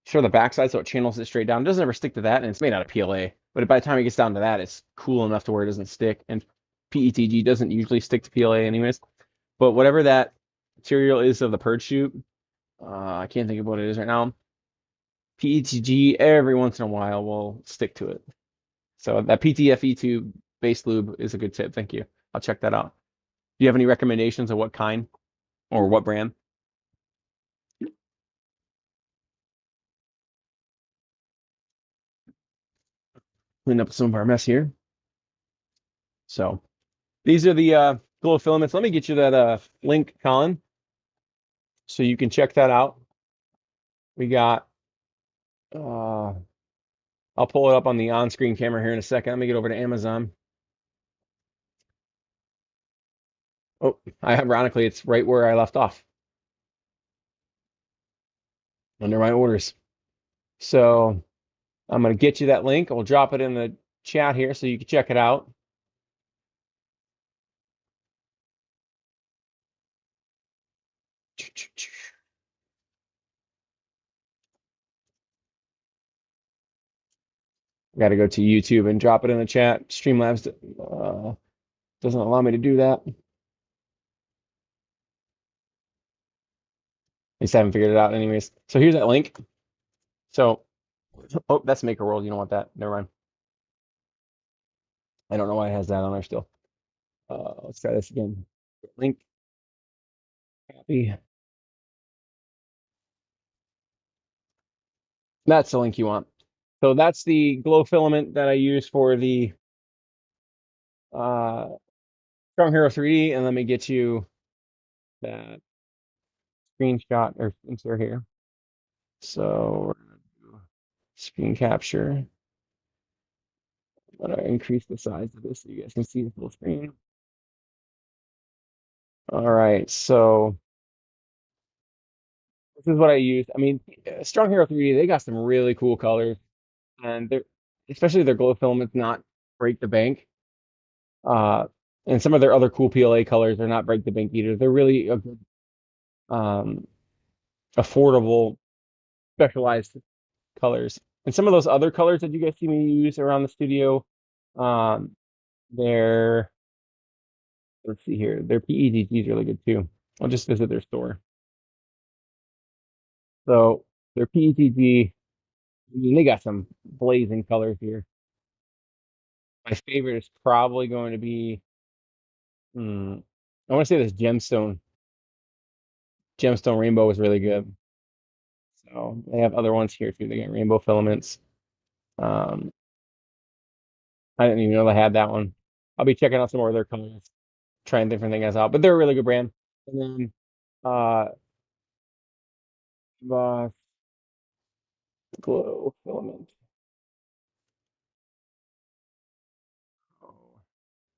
Speaker 1: Sure, the backside so it channels it straight down. It doesn't ever stick to that, and it's made out of PLA. But by the time it gets down to that, it's cool enough to where it doesn't stick. And PETG doesn't usually stick to PLA anyways. But whatever that material is of the purge chute, I can't think of what it is right now. PETG every once in a while will stick to it. So that PTFE2 base lube is a good tip. Thank you. I'll check that out. Do you have any recommendations of what kind or what brand? Clean up some of our mess here. So these are the glow filaments. Let me get you that link, Colin, so you can check that out. We got I'll pull it up on the on-screen camera here in a second. Let me get over to Amazon. Oh, ironically, it's right where I left off under my orders. So I'm gonna get you that link. I'll drop it in the chat here so you can check it out. Got to go to YouTube and drop it in the chat. Streamlabs doesn't allow me to do that. At least I haven't figured it out anyways. So here's that link. So, oh, that's Maker World. You don't want that. Never mind. I don't know why it has that on there still. Let's try this again. Link, copy. That's the link you want. So that's the glow filament that I use for the uh, Strong Hero 3D. And let me get you that screenshot or insert here. So we're gonna do screen capture. I'm gonna increase the size of this so you guys can see the full screen. All right, so this is what I use. I mean, Strong Hero 3D, they got some really cool colors, and they're especially their glow filaments not break the bank. Uh, and some of their other cool PLA colors are not break the bank either. They're really a good, um, affordable, specialized colors. And some of those other colors that you guys see me use around the studio, um, they're let's see here, their PEDG is really good too. I'll just visit their store. So their PETG, I mean, they got some blazing colors here. My favorite is probably going to be, I want to say this gemstone. Gemstone rainbow is really good. So they have other ones here too. They got rainbow filaments. Um, I didn't even know they had that one. I'll be checking out some more of their colors, trying different things out. But they're a really good brand. And then uh, Boss Glow Filament. Oh,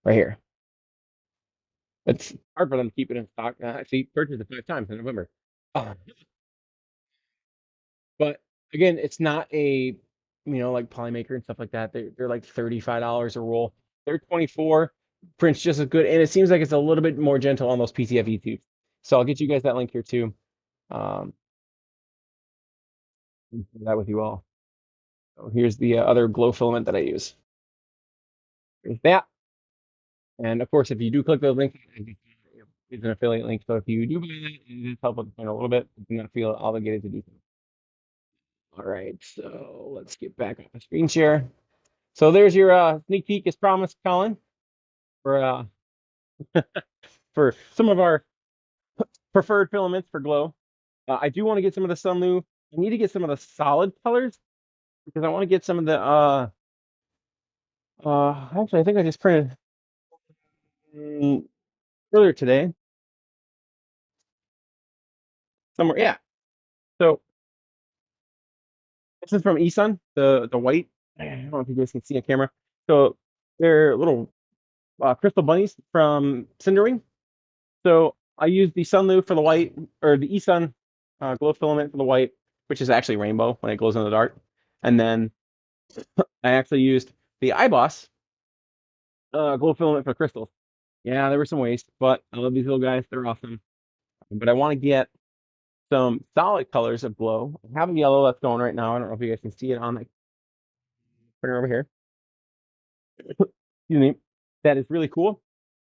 Speaker 1: right here. It's hard for them to keep it in stock. I actually purchased it 5 times in November. Uh, but again, it's not a, like Polymaker and stuff like that. They're like $35 a roll. They're 24. Print's just as good, and it seems like it's a little bit more gentle on those PTFE tubes. So I'll get you guys that link here too. Um, and share that with you all. So here's the other glow filament that I use. Here's that. And of course, if you do click the link, it's an affiliate link. So if you do buy that, it does help with the channel a little bit. You do not feel obligated to do so. All right, so let's get back on the screen share. So there's your sneak peek as promised, Colin, for for some of our preferred filaments for glow. I do want to get some of the Sunlu. I need to get some of the solid colors because I want to get some of the actually I think I just printed earlier today somewhere. Yeah. So this is from eSun, the white. I don't know if you guys can see on camera. So they're little crystal bunnies from Cinderwing. So I use the Sunlu for the white, or the eSun glow filament for the white, which is actually rainbow when it glows in the dark. And then I actually used the iBoss glow filament for crystals. Yeah, there were some waste, but I love these little guys. They're awesome. But I want to get some solid colors of glow. I have a yellow that's going right now. I don't know if you guys can see it on the printer over here. Excuse me. That is really cool.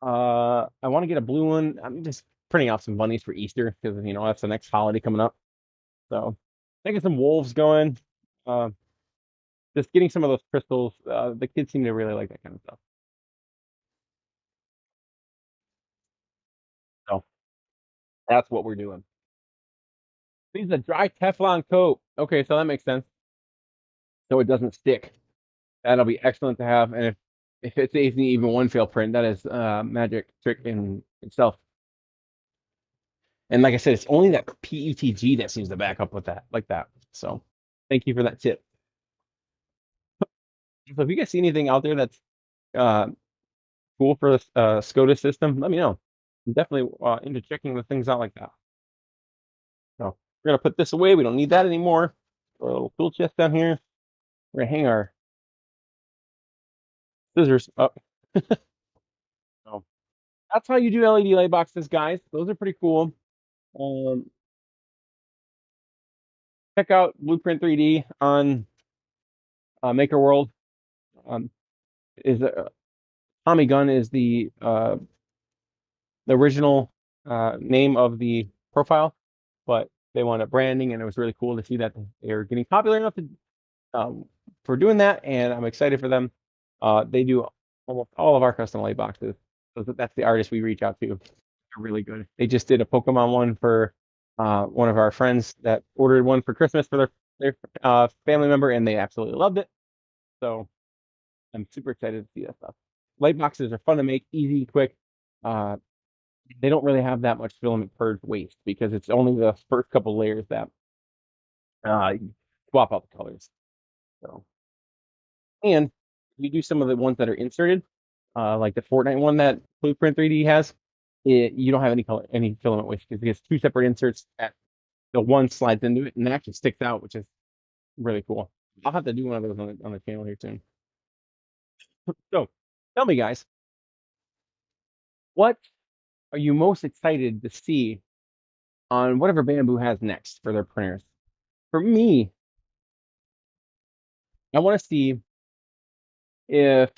Speaker 1: I want to get a blue one. I'm just printing out some bunnies for Easter because that's the next holiday coming up. So thinking some wolves going. Uh, just getting some of those crystals. The kids seem to really like that kind of stuff. So that's what we're doing. These a dry Teflon coat. Okay, so that makes sense. So it doesn't stick. That'll be excellent to have. And if it saves me even one fail print, that is magic trick in itself. And like I said, it's only that PETG that seems to back up with that, like that. So thank you for that tip. So if you guys see anything out there that's uh, cool for this SCOTUS system, let me know. I'm definitely into checking the things out like that. So we're gonna put this away. We don't need that anymore. Our little tool chest down here. We're gonna hang our scissors up. So that's how you do LED light boxes, guys. Those are pretty cool. Um, check out Blueprint 3D on Maker World. Um, is Tommy Gunn is the original name of the profile, but they wanted branding, and it was really cool to see that they are getting popular enough for doing that, and I'm excited for them. They do almost all of our custom light boxes, so that's the artist we reach out to. They're really good. They just did a Pokemon one for one of our friends that ordered one for Christmas for their family member, and they absolutely loved it. So I'm super excited to see that stuff. Light boxes are fun to make, easy, quick. Uh, they don't really have that much filament purge waste because it's only the first couple layers that you swap out the colors. So, and you do some of the ones that are inserted, like the Fortnite one that Blueprint 3D has. You don't have any filament waste because it gets two separate inserts. The one slides into it and it actually sticks out, which is really cool. I'll have to do one of those on the channel here soon. So, tell me, guys, what are you most excited to see on whatever Bambu has next for their printers? For me, I want to see if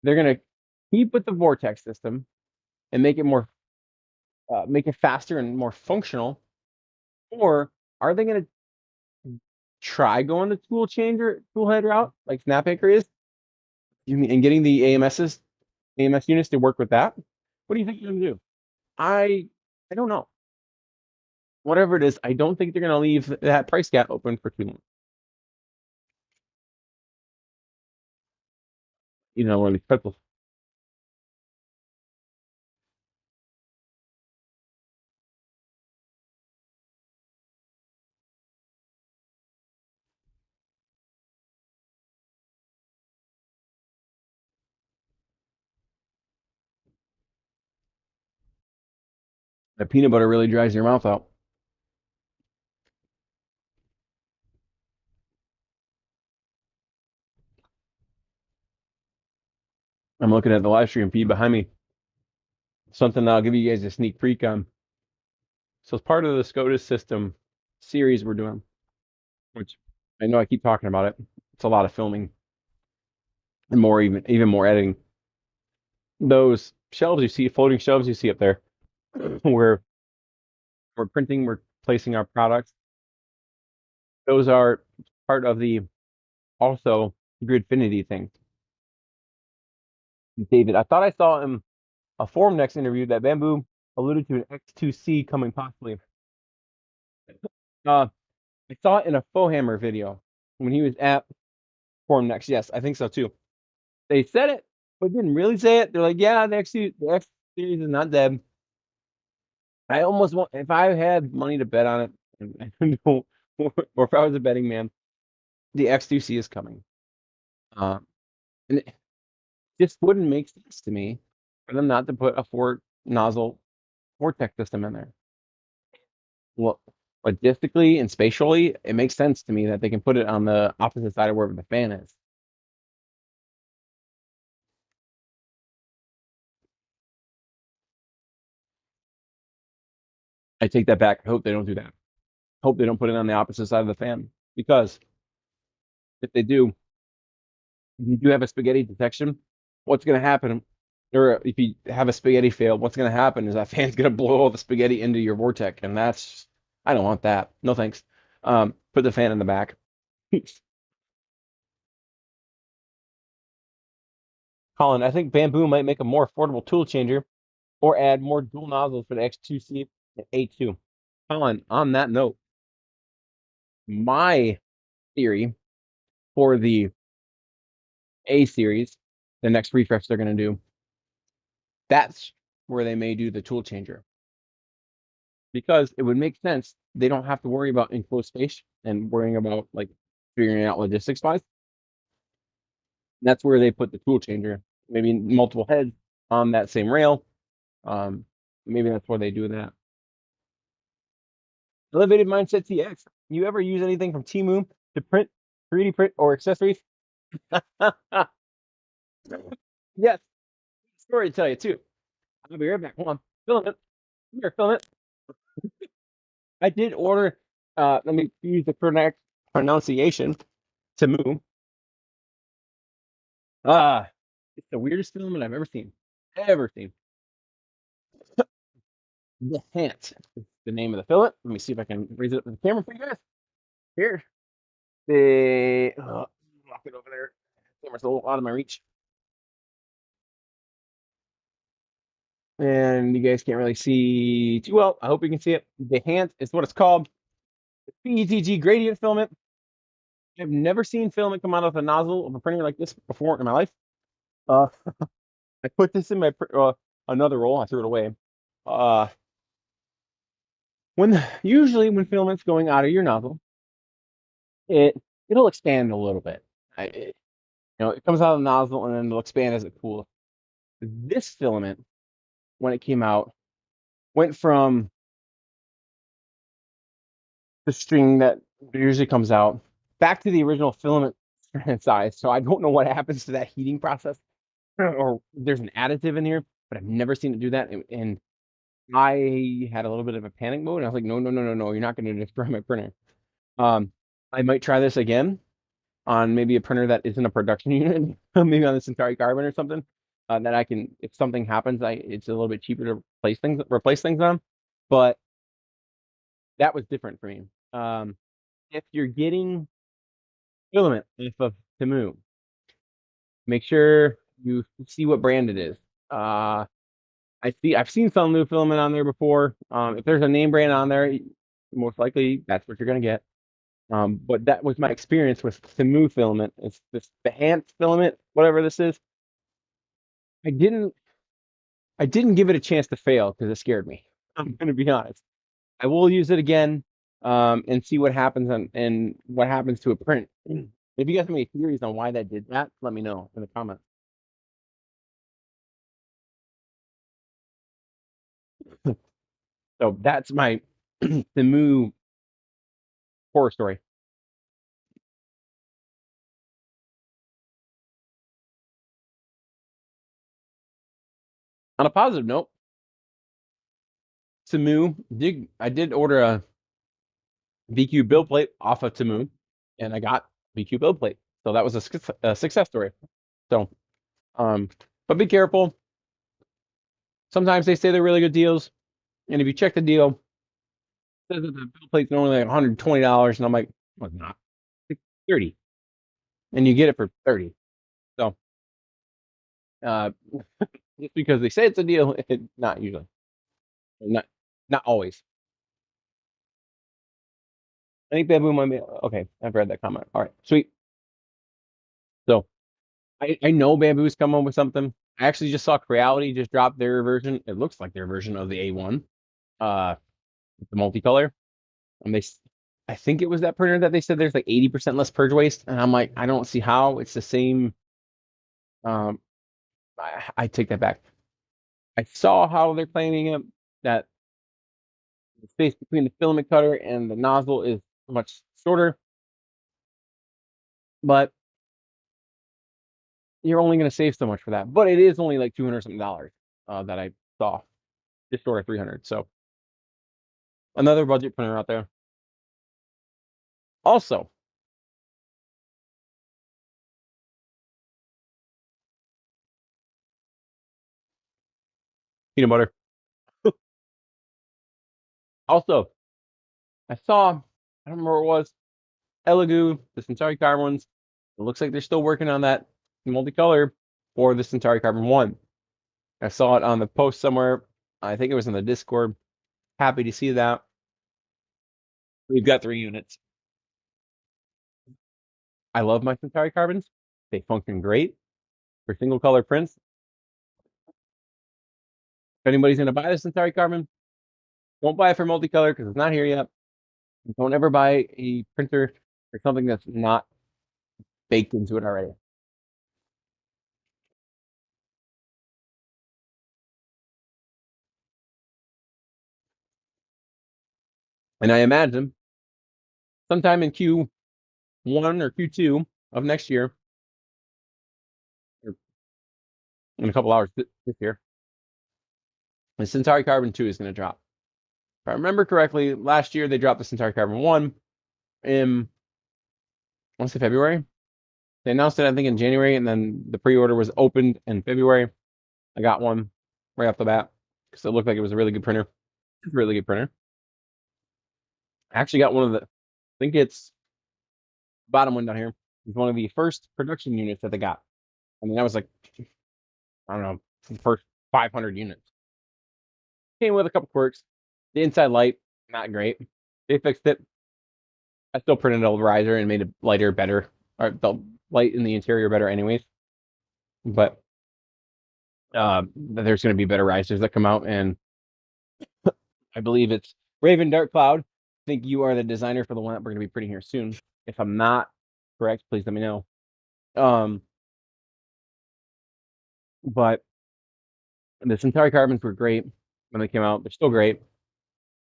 Speaker 1: they're going to keep with the vortex system and make it faster and more functional, or are they going to try going the tool head route like Snapacre is, and getting the AMS units to work with that? What do you think they're going to do? I don't know. Whatever it is, I don't think they're going to leave that price gap open for too long. Or these pretzels. The peanut butter really dries your mouth out. I'm looking at the live stream feed behind me. Something that I'll give you guys a sneak peek on. So it's part of the SCOTUS system series we're doing, which I know I keep talking about it. It's a lot of filming and even more editing. Those shelves you see, floating shelves you see up there, where we're printing, we're placing our products. Those are part of the also Gridfinity thing. David, I thought I saw in a Forum Next interview that Bambu alluded to an X2C coming possibly. Uh, I saw it in a Fohammer video when he was at Forum Next. Yes, I think so too. They said it, but didn't really say it. They're like, yeah, the X series is not dead. I almost want, if I had money to bet on it, I don't know, or if I was a betting man, the X2C is coming. And it just wouldn't make sense to me for them not to put a four nozzle vortex system in there. Well, logistically and spatially, it makes sense to me that they can put it on the opposite side of wherever the fan is. I take that back. I hope they don't do that. Hope they don't put it on the opposite side of the fan because if they do, if you do have a spaghetti detection, what's going to happen? Or if you have a spaghetti fail, what's going to happen is that fan's going to blow all the spaghetti into your vortex, and that's I don't want that. No thanks. Put the fan in the back. Colin, I think Bamboo might make a more affordable tool changer or add more dual nozzles for the X2C and A2. Colin, on that note, my theory for the A series, the next refresh they're going to do, that's where they may do the tool changer because it would make sense. They don't have to worry about enclosed space and worrying about like figuring out logistics wise. That's where they put the tool changer, maybe multiple heads on that same rail. Um, Maybe that's where they do that. Elevated Mindset TX. You ever use anything from Temu to print, 3D print, or accessories? Yes, story to tell you too. I'll be right back. Hold on, film it. Here, film it. I did order. Let me use the correct pronunciation. Temu. It's the weirdest filament I've ever seen. Ever seen. The Hant is the name of the filament. Let me see if I can raise it up to the camera for you guys. Here. Lock it over there. Camera's a little out of my reach. And you guys can't really see too well. I hope you can see it. The Hant is what it's called. The PETG gradient filament. I've never seen filament come out of a nozzle of a printer like this before in my life. Uh, I put this in my another roll. I threw it away. Uh, usually when filament's going out of your nozzle, it'll expand a little bit. It comes out of the nozzle and then it'll expand as it cools. This filament, when it came out, went from the string that usually comes out back to the original filament size. So I don't know what happens to that heating process, or there's an additive in here, but I've never seen it do that. And I had a little bit of a panic mode. And I was like, no, no, no, no, no, you're not going to destroy my printer. Um, I might try this again on maybe a printer that isn't a production unit, maybe on the Centauri Carbon or something. That I can, if something happens, it's a little bit cheaper to replace things on. But that was different for me. If you're getting filament off of Temu, make sure you see what brand it is. I've seen some new filament on there before. If there's a name brand on there, most likely that's what you're gonna get. But that was my experience with Temu filament. It's this Behance filament, whatever this is. I didn't I didn't give it a chance to fail because it scared me. I'm gonna be honest. I will use it again, and see what happens and what happens to a print. If you guys have any theories on why that did that, let me know in the comments. So that's my Temu horror story. On a positive note, I did order a VQ build plate off of Temu, and I got VQ build plate. So that was a success story. So, um, but be careful. Sometimes they say they're really good deals, and if you check the deal, it says that the build plate's normally like $120, and I'm like, well, it's not. It's 30, and you get it for 30. So, uh, just because they say it's a deal, it's not usually, not not always. I think Bamboo might be okay. I've read that comment. All right, sweet. So I know Bamboo's come up with something. I actually just saw Creality just drop their version. It looks like their version of the A1, uh, the multicolor. And I think it was that printer that they said there's like 80% less purge waste. And I'm like, I don't see how it's the same. Um, I take that back. I saw how they're claiming it that the space between the filament cutter and the nozzle is much shorter, but you're only going to save so much for that. But it is only like 200 something dollars that I saw, just short of 300. So Another budget printer out there. Also, peanut butter. Also, I saw, I don't remember what it was, Elegoo, the Centauri Carbon ones. It looks like they're still working on that multicolor for the Centauri Carbon 1. I saw it on the post somewhere. I think it was in the Discord. Happy to see that. We've got 3 units. I love my Centauri Carbons. They function great for single color prints. If anybody's going to buy the Centauri Carbon, don't buy it for multicolor because it's not here yet. Don't ever buy a printer for something that's not baked into it already. And I imagine sometime in Q1 or Q2 of next year, or in a couple hours this year, the Centauri Carbon 2 is going to drop. If I remember correctly, last year they dropped the Centauri Carbon 1 in, I want to say February. They announced it, I think, in January, and then the pre-order was opened in February. I got one right off the bat because it looked like it was a really good printer. It's a really good printer. I actually got one of the, I think it's bottom one down here. It's one of the first production units that they got. I mean, that was like, I don't know, the first 500 units. Came with a couple quirks. The inside light, not great. They fixed it. I still printed a riser and made it lighter, better, or the light in the interior better, anyways. But there's going to be better risers that come out, and I believe it's Raven Dark Cloud. I think you are the designer for the one that we're going to be printing here soon. If I'm not correct, please let me know. Um, but the Centauri Carbons were great when they came out. They're still great.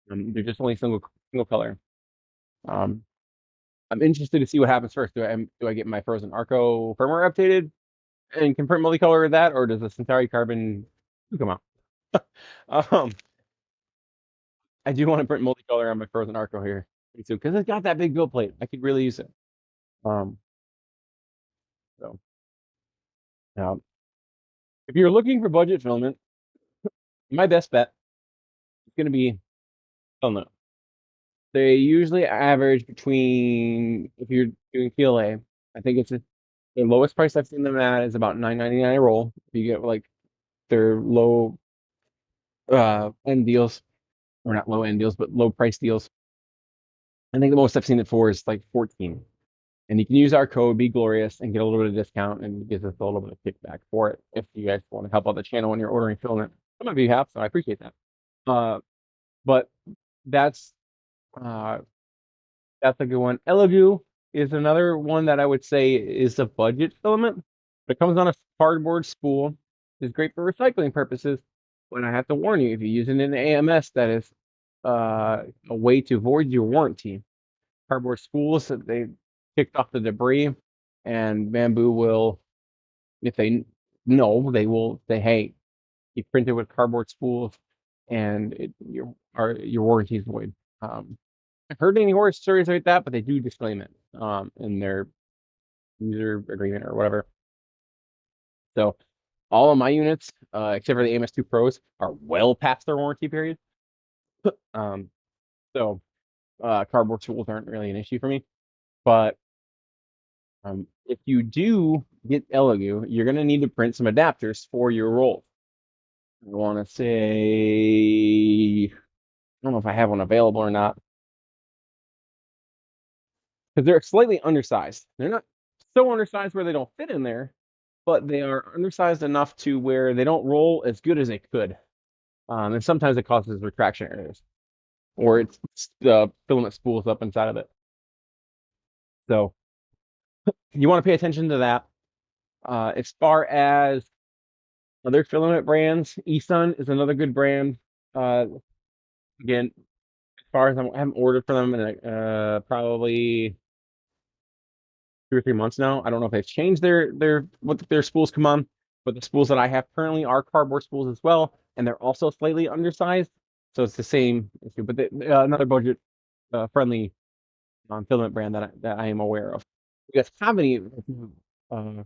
Speaker 1: They're just only single color. Um, I'm interested to see what happens first. Do I get my Frozen Arco firmware updated and can print multicolor with that, or does the Centauri Carbon come out? um, I do want to print multicolor on my Frozen Arco here too because it's got that big build plate. I could really use it. Um, so if you're looking for budget filament, my best bet is going to be filament. They usually average between, if you're doing PLA, I think it's the lowest price I've seen them at is about $9.99 a roll. If you get like their low end deals, or not low end deals, but low price deals. I think the most I've seen it for is like 14. And you can use our code, Be Glorious, and get a little bit of discount and it gives us a little bit of kickback for it if you guys want to help out the channel when you're ordering filament. Some of you have, so I appreciate that. But that's uh, that's a good one. Elegoo is another one that I would say is a budget filament. It comes on a cardboard spool. It's great for recycling purposes. But I have to warn you, if you use it in AMS, that is a way to void your warranty. Cardboard spools, they kicked off the debris, and Bambu will, if they know, they will say, "Hey, you printed with cardboard spools, and your warranty is void." I've heard any horror stories like that, but they do disclaim it in their user agreement or whatever. So all of my units, except for the AMS2 Pros, are well past their warranty period. Um, so cardboard spools aren't really an issue for me. But if you do get Elegoo, you're going to need to print some adapters for your roll. I want to say, I don't know if I have one available or not, because they're slightly undersized. They're not so undersized where they don't fit in there, but they are undersized enough to where they don't roll as good as they could. And sometimes it causes retraction errors, or it's the filament spools up inside of it. So you want to pay attention to that. As far as other filament brands, eSun is another good brand. Again, as far as I haven't ordered from them in probably 2 or 3 months now. I don't know if they've changed what their spools come on, but the spools that I have currently are cardboard spools as well, and they're also slightly undersized. So it's the same issue, but another budget friendly filament brand that I am aware of. If you guys have any uh,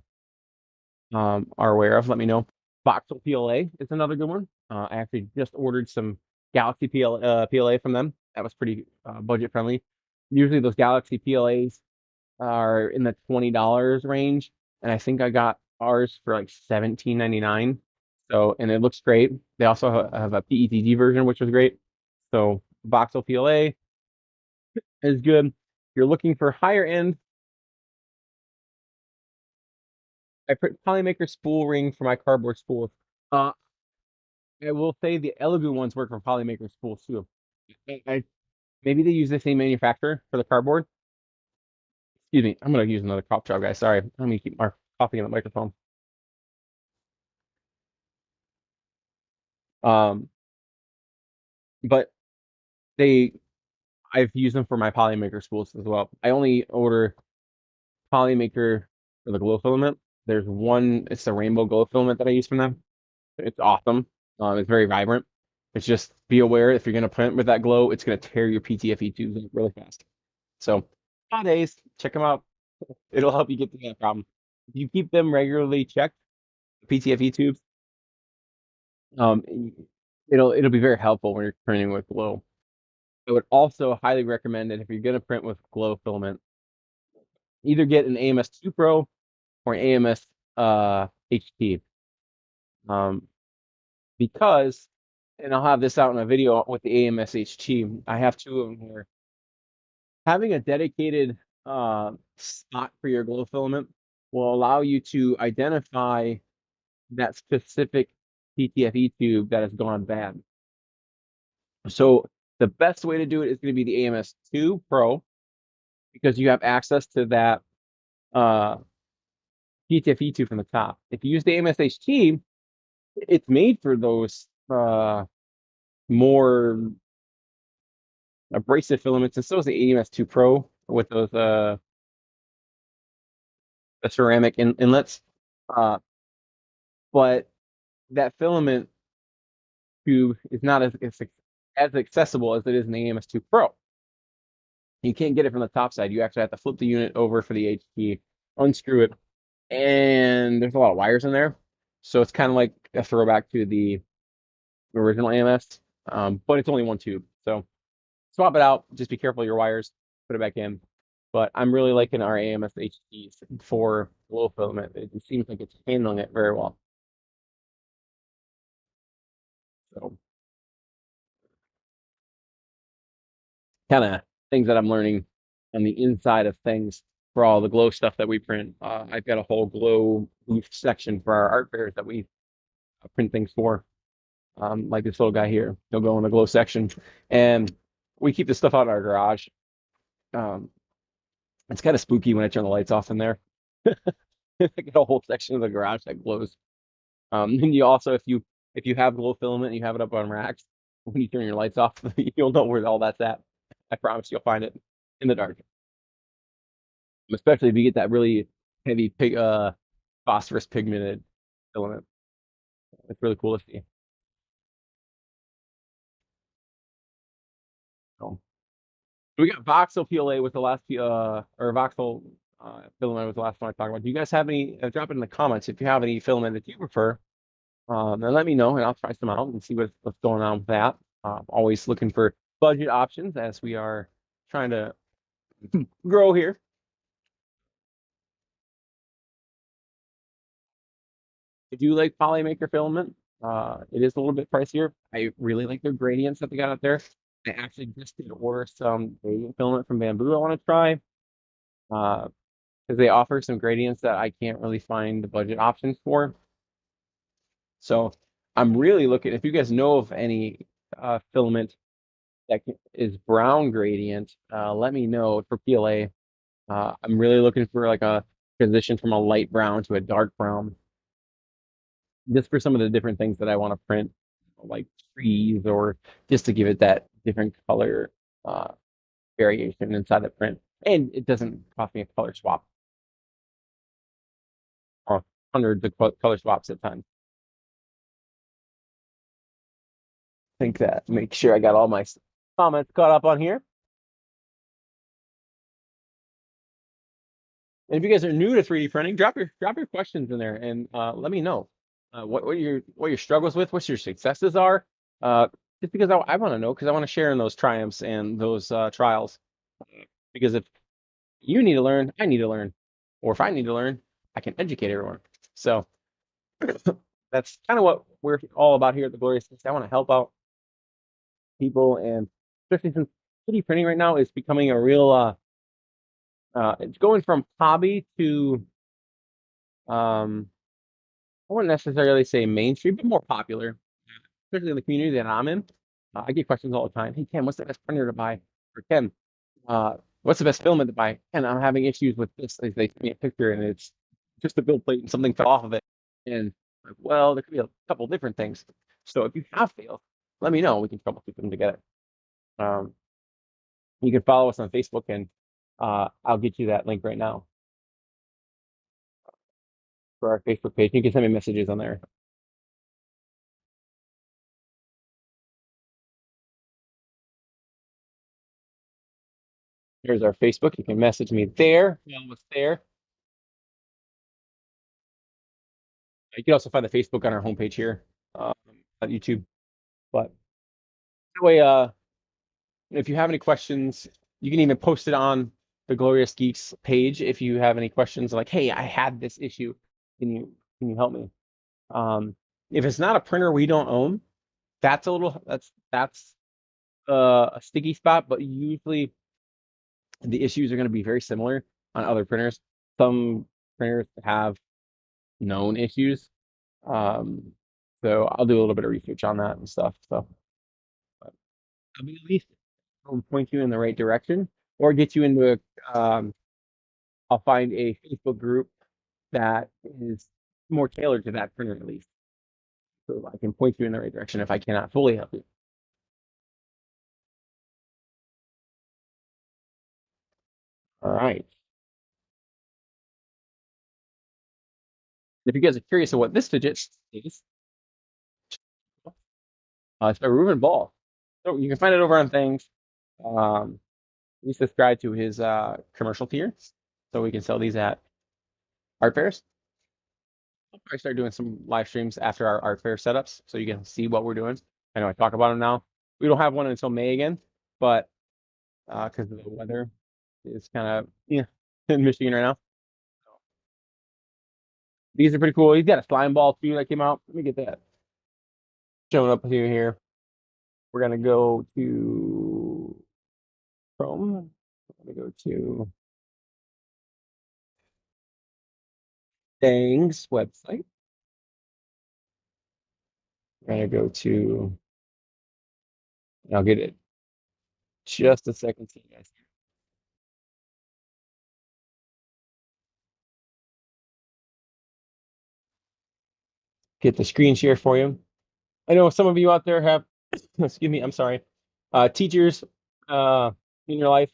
Speaker 1: are aware of, let me know. Voxel PLA is another good one. I actually just ordered some Galaxy PLA from them. That was pretty budget friendly. Usually those Galaxy PLAs are in the $20 range, and I think I got ours for like 17.99. So, and it looks great. They also have a PETG version, which was great. So, Voxel PLA is good. If you're looking for higher end, I print Polymaker spool ring for my cardboard spools. Uh, I will say the Elegoo ones work for Polymaker spools too. Maybe they use the same manufacturer for the cardboard. Excuse me, I'm gonna use another cough drop, guys. Sorry, I'm gonna keep my coughing in the microphone. Um, but they, I've used them for my Polymaker spools as well. I only order Polymaker for the glow filament. There's one, it's the rainbow glow filament that I use from them. It's awesome. It's very vibrant. It's just be aware if you're gonna print with that glow, it's gonna tear your PTFE tubes up really fast. So nowadays, check them out. It'll help you get through that problem. If you keep them regularly checked, PTFE tubes, um, it'll be very helpful when you're printing with glow. I would also highly recommend that if you're gonna print with glow filament, either get an AMS 2 Pro or an AMS HT. Um, because, and I'll have this out in a video with the AMS HT. I have two of them here. Having a dedicated spot for your glow filament will allow you to identify that specific PTFE tube that has gone bad. So the best way to do it is going to be the AMS 2 Pro because you have access to that uh, PTFE tube from the top. If you use the AMS HT, it's made for those more abrasive filaments, and so is the AMS 2 Pro with those the ceramic inlets. Uh, but that filament tube is not as accessible as it is in the AMS 2 Pro. You can't get it from the top side. You actually have to flip the unit over for the HT, unscrew it, and there's a lot of wires in there. So it's kind of like a throwback to the original AMS, but it's only one tube. So swap it out. Just be careful of your wires. Put it back in. But I'm really liking our AMS HTs for low filament. It seems like it's handling it very well. So kind of things that I'm learning on the inside of things for all the glow stuff that we print. I've got a whole glow booth section for our art fairs that we print things for. Like this little guy here, he'll go in the glow section, and we keep this stuff out in our garage. Um, it's kind of spooky when I turn the lights off in there. I get a whole section of the garage that glows. And you also, if you have glow filament and you have it up on racks, when you turn your lights off, you'll know where all that's at. I promise you'll find it in the dark. Especially if you get that really heavy phosphorus pigmented filament. It's really cool to see. So we got voxel PLA with the last or voxel filament was the last one I talked about. Do you guys have any? Drop it in the comments if you have any filament that you prefer. And let me know, and I'll try some out and see what's going on with that. Always looking for budget options as we are trying to grow here. I do like Polymaker filament. It is a little bit pricier. I really like their gradients that they got out there. I actually just did order some gradient filament from Bambu I want to try because they offer some gradients that I can't really find the budget options for. So I'm really looking, if you guys know of any filament that is brown gradient, let me know for PLA. I'm really looking for like a transition from a light brown to a dark brown, just for some of the different things that I want to print, like trees, or just to give it that different color uh, variation inside the print. And it doesn't cost me a color swap or hundreds of color swaps at times. think that make sure I got all my comments caught up on here. And if you guys are new to 3D printing, drop your questions in there and let me know what your struggles with, what your successes are. Uh, just because I want to know, because I want to share in those triumphs and those trials. Because if you need to learn, I need to learn, or if I need to learn, I can educate everyone. So that's kind of what we're all about here at the Glorious. I want to help out people, and especially since 3D printing right now is becoming a real it's going from hobby to um I wouldn't necessarily say mainstream, but more popular, especially in the community that I'm in. I get questions all the time. Hey Ken, what's the best printer to buy? Or Ken, what's the best filament to buy? And I'm having issues with this. They send me a picture and it's just a build plate and something fell off of it. And like, well, there could be a couple different things. So if you have failed, let me know. We can troubleshoot them together. Um, you can follow us on Facebook, and I'll get you that link right now for our Facebook page. You can send me messages on there. Here's our Facebook. You can message me there. While it's there. You can also find the Facebook on our homepage here on YouTube. But that way, if you have any questions, you can even post it on the Glorious Geeks page if you have any questions like, hey, I had this issue. Can you help me? Um, if it's not a printer we don't own, that's a sticky spot, but usually the issues are going to be very similar on other printers. Some printers have known issues. Um, so I'll do a little bit of research on that and stuff. So I'll be at least point you in the right direction or get you into I'll find a Facebook group that is more tailored to that printer at least. So I can point you in the right direction if I cannot fully help you. All right. If you guys are curious of what this fidget is, it's a Reuben ball. So you can find it over on things. Um, we subscribe to his commercial tier, so we can sell these at art fairs. I'll probably start doing some live streams after our art fair setups, so you can see what we're doing. I know I talk about them now. We don't have one until May again, but because of the weather is kind of in Michigan right now. These are pretty cool. He's got a slime ball too that came out. Let me get that showing up here. We're gonna go to Chrome. We're gonna go to Dang's website. We're gonna go to. I'll get it just a second, so you guys get the screen share for you. I know some of you out there have, excuse me, I'm sorry, teachers in your life,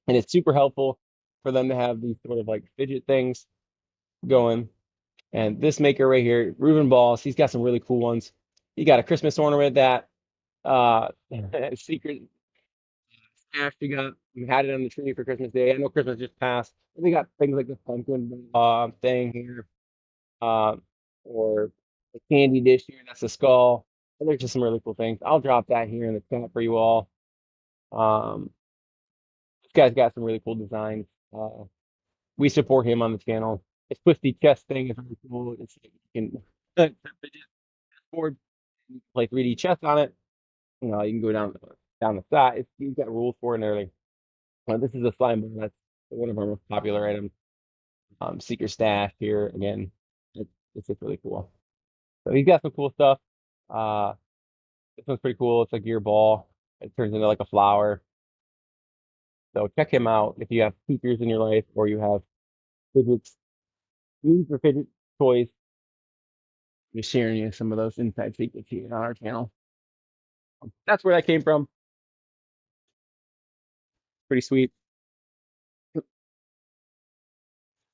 Speaker 1: and it's super helpful for them to have these sort of like fidget things going. And this maker right here, Reuben Balls, he's got some really cool ones. He got a Christmas ornament that uh secret stash we had it on the tree for Christmas Day. I know Christmas just passed. We got things like this pumpkin thing here, uh, or the candy dish here. That's the skull. And there's just some really cool things. I'll drop that here in the chat for you all. Um, this guy's got some really cool designs. We support him on the channel. His twisty chest thing is really cool. You can board, you can play 3D chess on it. You can go down the side. He's got rules for it and everything. This is a slime ball. That's one of our most popular items. Secret stash here again. It's just really cool. So he's got some cool stuff. Uh, this one's pretty cool. It's a gear ball. It turns into like a flower. So check him out if you have teachers in your life or you have fidgets, need for fidget toys. Just sharing you some of those inside secrets here on our channel. That's where that came from. Pretty sweet.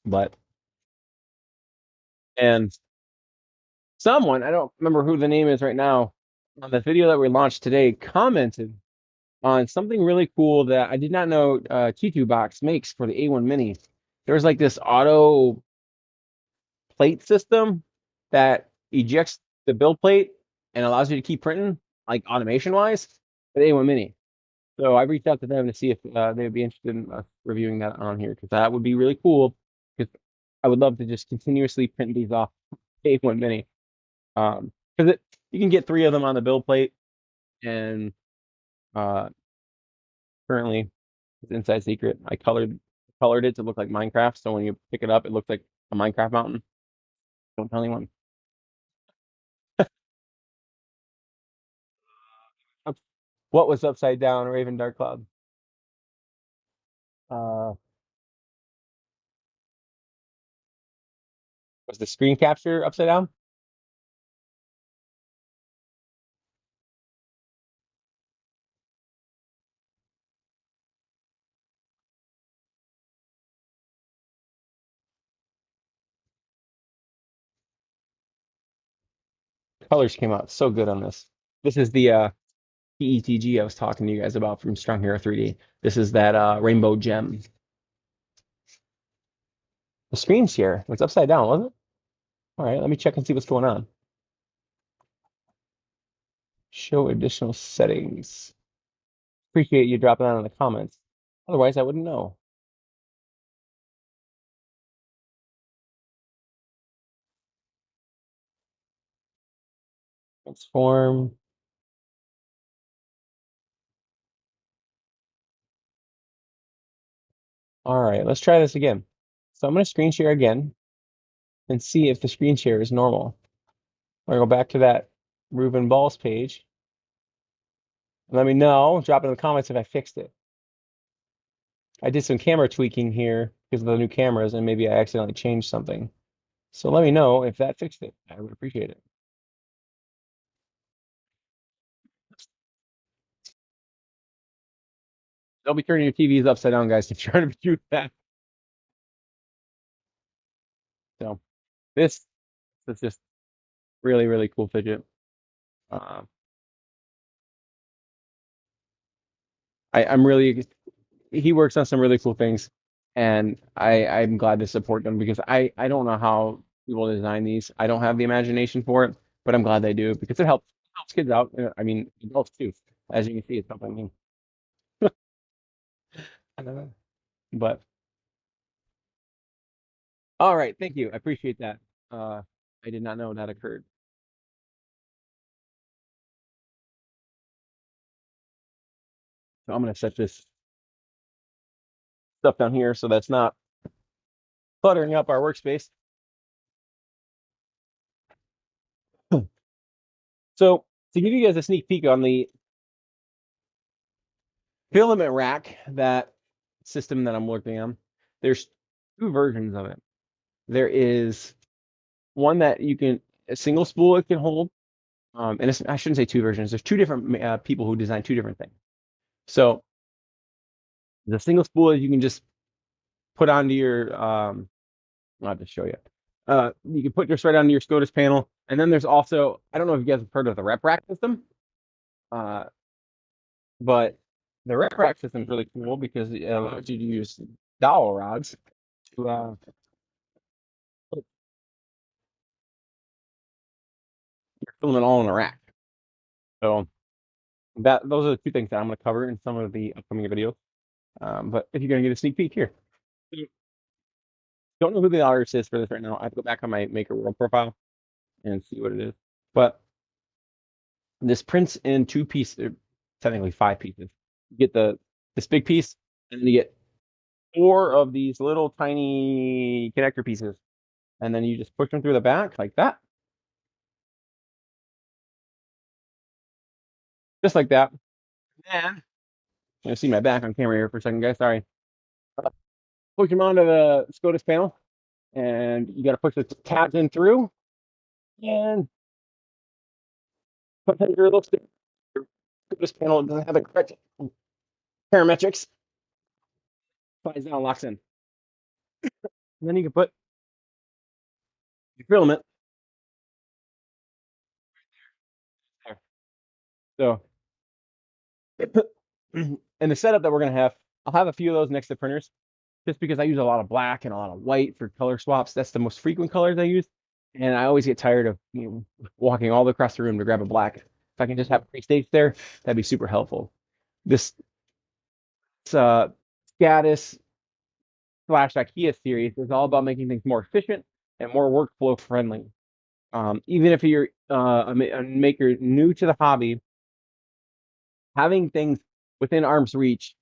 Speaker 1: But and someone, I don't remember who the name is right now. on the video that we launched today commented on something really cool that I did not know T2 Box makes for the A1 Mini. There's like this auto plate system that ejects the build plate and allows you to keep printing, like automation wise, for the A1 Mini. So I reached out to them to see if they would be interested in reviewing that on here because that would be really cool. Because I would love to just continuously print these off A1 Mini. Because you can get three of them on the build plate, and uh, currently it's inside secret. I colored it to look like Minecraft, so when you pick it up, it looks like a Minecraft mountain. Don't tell anyone. What was upside down, Raven Dark Cloud? Uh, was the screen capture upside down? Colors came out so good on this. This is the PETG I was talking to you guys about from Strong Hero 3D. This is that rainbow gem. The screen share was upside down, wasn't it? All right, let me check and see what's going on. Show additional settings. Appreciate you dropping that in the comments. Otherwise, I wouldn't know. Transform. All right, let's try this again. So I'm going to screen share again and see if the screen share is normal. I'm going to go back to that Reuben Balls page. Let me know. Drop it in the comments if I fixed it. I did some camera tweaking here because of the new cameras, and maybe I accidentally changed something. So let me know if that fixed it. I would appreciate it. Don't be turning your TVs upside down, guys, if you're trying to do that. So this is just really, really cool fidget. Uh, I'm really he works on some really cool things, and I'm glad to support them because I don't know how people design these. I don't have the imagination for it, but I'm glad they do because it helps kids out. I mean, adults too. As you can see, it's helping me. But all right, thank you. I appreciate that. I did not know that occurred. So I'm gonna set this stuff down here so that's not cluttering up our workspace. So to give you guys a sneak peek on the filament rack, that system that I'm working on, there's two versions of it. There is one that you can a single spool it can hold, and I shouldn't say two versions. There's two different people who design two different things. So the single spool is you can just put onto your I'll have to show you. You can put this right onto your SCOTUS panel, and then there's also I don't know if you guys have heard of the rep rack system, uh, but the rep rack system is really cool because it allows you to use dowel rods to put your filament all in a rack. So that those are the two things that I'm going to cover in some of the upcoming videos. But if you're going to get a sneak peek here, don't know who the artist is for this right now. I have to go back on my Maker World profile and see what it is. But this prints in two pieces, technically five pieces. You get this big piece, and then you get four of these little tiny connector pieces, and then you just push them through the back like that, just like that. And you see my back on camera here for a second, guys. Sorry. Push them onto the SCOTUS panel, and you got to push the tabs in through, and sometimes your little SCOTUS panel doesn't have the correct parametrics. Slides down, locks in. And then you can put your filament there. So, and the setup that we're gonna have, I'll have a few of those next to printers, just because I use a lot of black and a lot of white for color swaps. That's the most frequent colors I use, and I always get tired of walking all across the room to grab a black. If I can just have pre-staged there, that'd be super helpful. This Scatus slash IKEA series is all about making things more efficient and more workflow friendly. Even if you're a maker new to the hobby, having things within arm's reach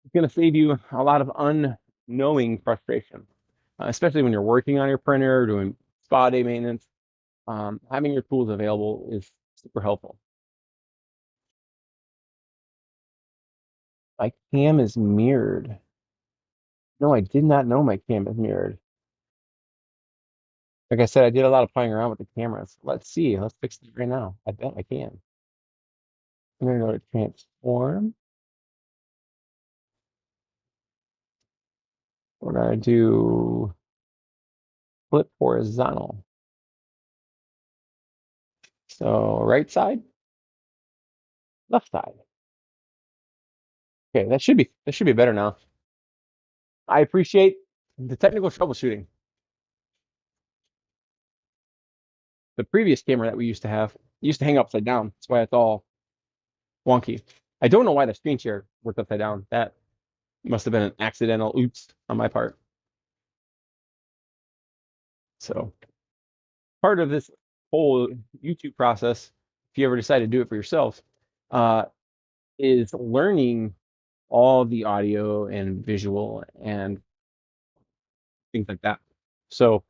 Speaker 1: is going to save you a lot of unknowing frustration, especially when you're working on your printer or doing spa day maintenance. Having your tools available is super helpful. My cam is mirrored. No, I did not know my cam is mirrored. Like I said, I did a lot of playing around with the cameras. Let's see. Let's fix it right now. I bet I can. I'm gonna go to transform. We're gonna do flip horizontal. So right side, left side. Okay, that should be better now. I appreciate the technical troubleshooting. The previous camera that we used to have used to hang upside down. That's why it's all wonky. I don't know why the screen share worked upside down. That must have been an accidental oops on my part. So part of this whole YouTube process, if you ever decide to do it for yourself, uh, is learning all the audio and visual and things like that. So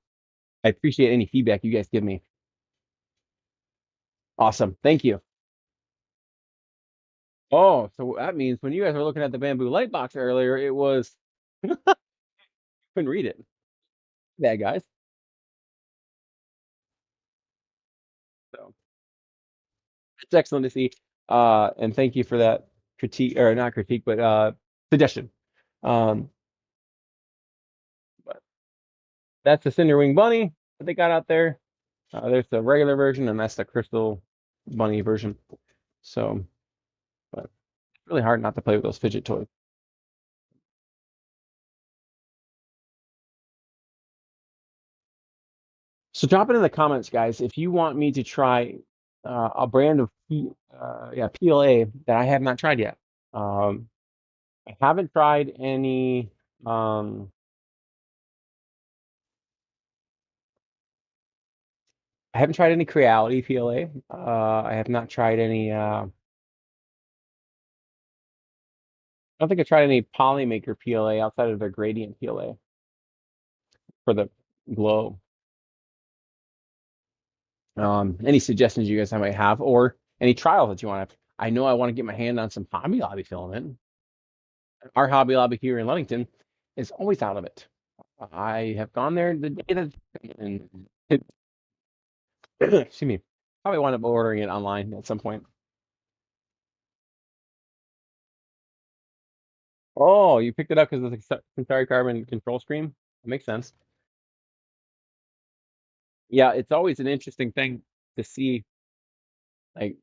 Speaker 1: I appreciate any feedback you guys give me. Awesome. Thank you. Oh, so that means when you guys were looking at the bamboo light box earlier, it was couldn't read it. Bad guys. So it's excellent to see. And thank you for that critique or not critique, but suggestion. Um, but that's the Cinderwing Bunny that they got out there. There's the regular version, and that's the Crystal Bunny version. So, but it's really hard not to play with those fidget toys. So drop it in the comments, guys, if you want me to try a brand of yeah, PLA that I have not tried yet. Um, I haven't tried any. I haven't tried any Creality PLA. I have not tried any. I don't think I tried any Polymaker PLA outside of their Gradient PLA for the glow. Any suggestions you guys might have, or any trials that you want to have. I know I want to get my hand on some Hobby Lobby filament. Our Hobby Lobby here in Ludington is always out of it. I have gone there the day that, and excuse me, probably wind up ordering it online at some point. Oh, you picked it up because of the Centauri Carbon control screen? That makes sense. Yeah, it's always an interesting thing to see, like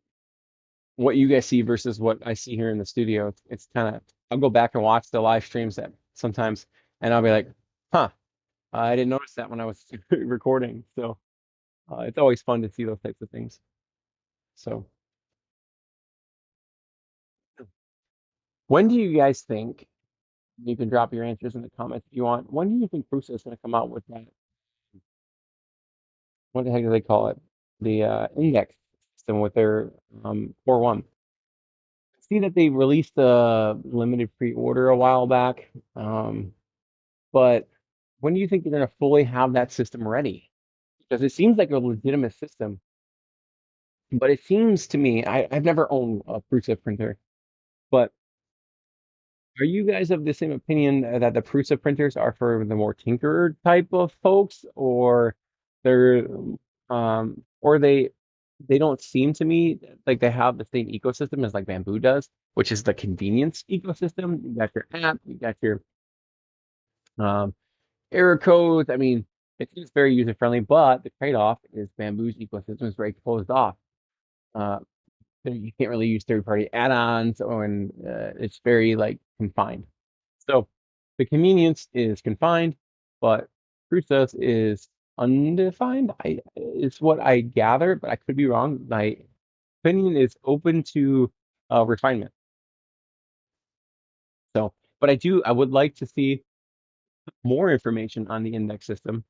Speaker 1: what you guys see versus what I see here in the studio. It's kind of, I'll go back and watch the live streams that sometimes, and I'll be like, huh, I didn't notice that when I was recording. So it's always fun to see those types of things. So when do you guys think, you can drop your answers in the comments if you want, when do you think Prusa is going to come out with that? What the heck do they call it? The index system with their Core 1. See that they released a limited pre-order a while back, but when do you think they're going to fully have that system ready? Because it seems like a legitimate system, but it seems to me, I've never owned a Prusa printer, but are you guys of the same opinion that the Prusa printers are for the more tinkerer type of folks, or they're or they don't seem to me like they have the same ecosystem as like Bamboo does, which is the convenience ecosystem. You got your app, you got your um, error codes. I mean, it's very user friendly, but the trade-off is Bamboo's ecosystem is very closed off. Uh, You can't really use third-party add-ons, or and it's very like confined. So the convenience is confined, but Cruces is undefined. I Is what I gather, but I could be wrong. My opinion is open to refinement. So, but I would like to see more information on the index system,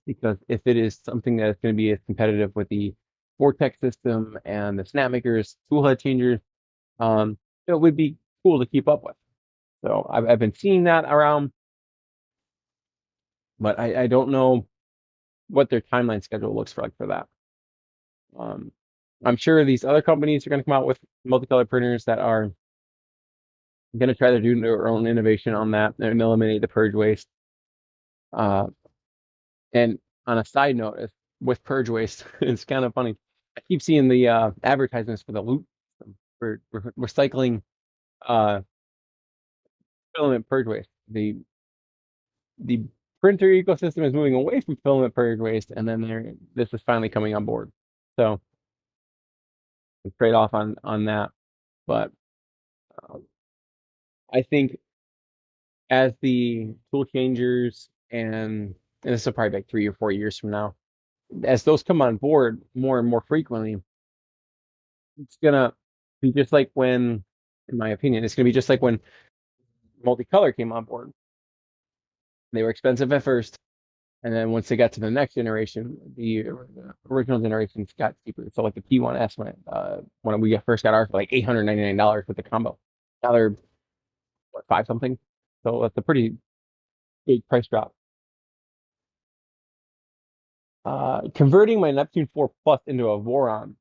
Speaker 1: because if it is something that is going to be as competitive with the Vortex system and the Snapmakers toolhead changers, um, it would be cool to keep up with. So I've been seeing that around, but I don't know what their timeline schedule looks like for that. Um, I'm sure these other companies are going to come out with multicolor printers that are going to try to do their own innovation on that and eliminate the purge waste. Uh, and on a side note, with purge waste, it's kind of funny. I keep seeing the advertisements for the loop system for recycling uh, filament purge waste. The printer ecosystem is moving away from filament purge waste, and then this is finally coming on board. So trade off on that. But uh, I think as the tool changers and this will probably be like 3 or 4 years from now, as those come on board more and more frequently, it's gonna be just like when, in my opinion, it's gonna be just like when multicolor came on board. They were expensive at first, and then once they got to the next generation, the original generations got cheaper. So like the P1S when we first got ours for like $899 with the combo. Now they're what, five something. So that's a pretty big price drop. Converting my Neptune 4 Plus into a Voron,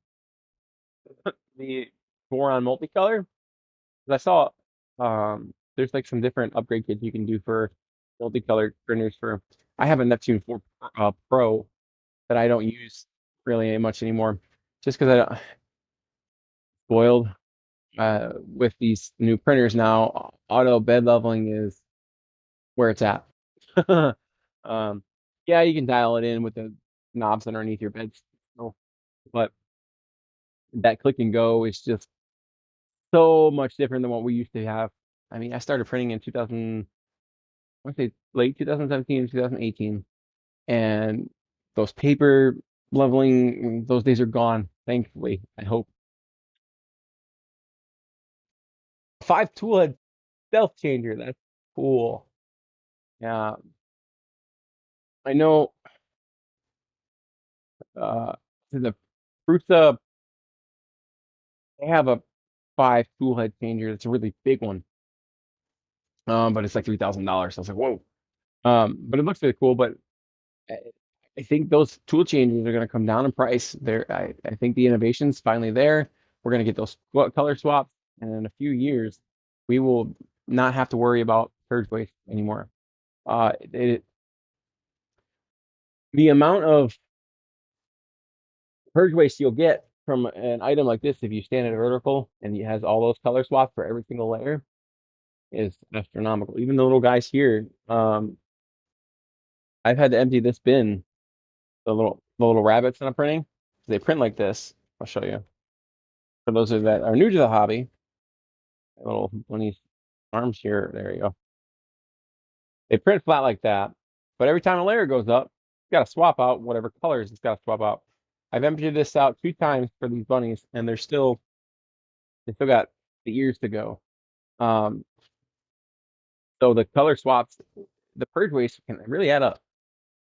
Speaker 1: the Voron multicolor. 'Cause I saw there's like some different upgrade kits you can do for multicolored printers for. I have a Neptune 4 Pro that I don't use really much anymore, just because I don't spoiled with these new printers now. Auto bed leveling is where it's at. um, yeah, you can dial it in with the knobs underneath your bed, so, but that click and go is just so much different than what we used to have. I mean, I started printing in 2000, I want to say late 2017, 2018, and those paper leveling, those days are gone, thankfully, I hope. 5 tool head stealth changer, that's cool. Yeah, I know the Prusa, they have a 5 tool head changer. It's a really big one. But it's like $3,000. So I was like, whoa. But it looks really cool. But I, I think those tool changes are going to come down in price. I think the innovation's finally there. We're going to get those color swaps, and in a few years, we will not have to worry about purge waste anymore. The amount of purge waste you'll get from an item like this, if you stand at a vertical and it has all those color swaps for every single layer, is astronomical. Even the little guys here, I've had to empty this bin, the little rabbits that I'm printing. They print like this. I'll show you. For those that are new to the hobby, little bunny's arms here. There you go. They print flat like that, but every time a layer goes up, it's got to swap out whatever colors it's got to swap out. I've emptied this out 2 times for these bunnies, and they still got the ears to go. Um, so the color swaps, the purge waste can really add up.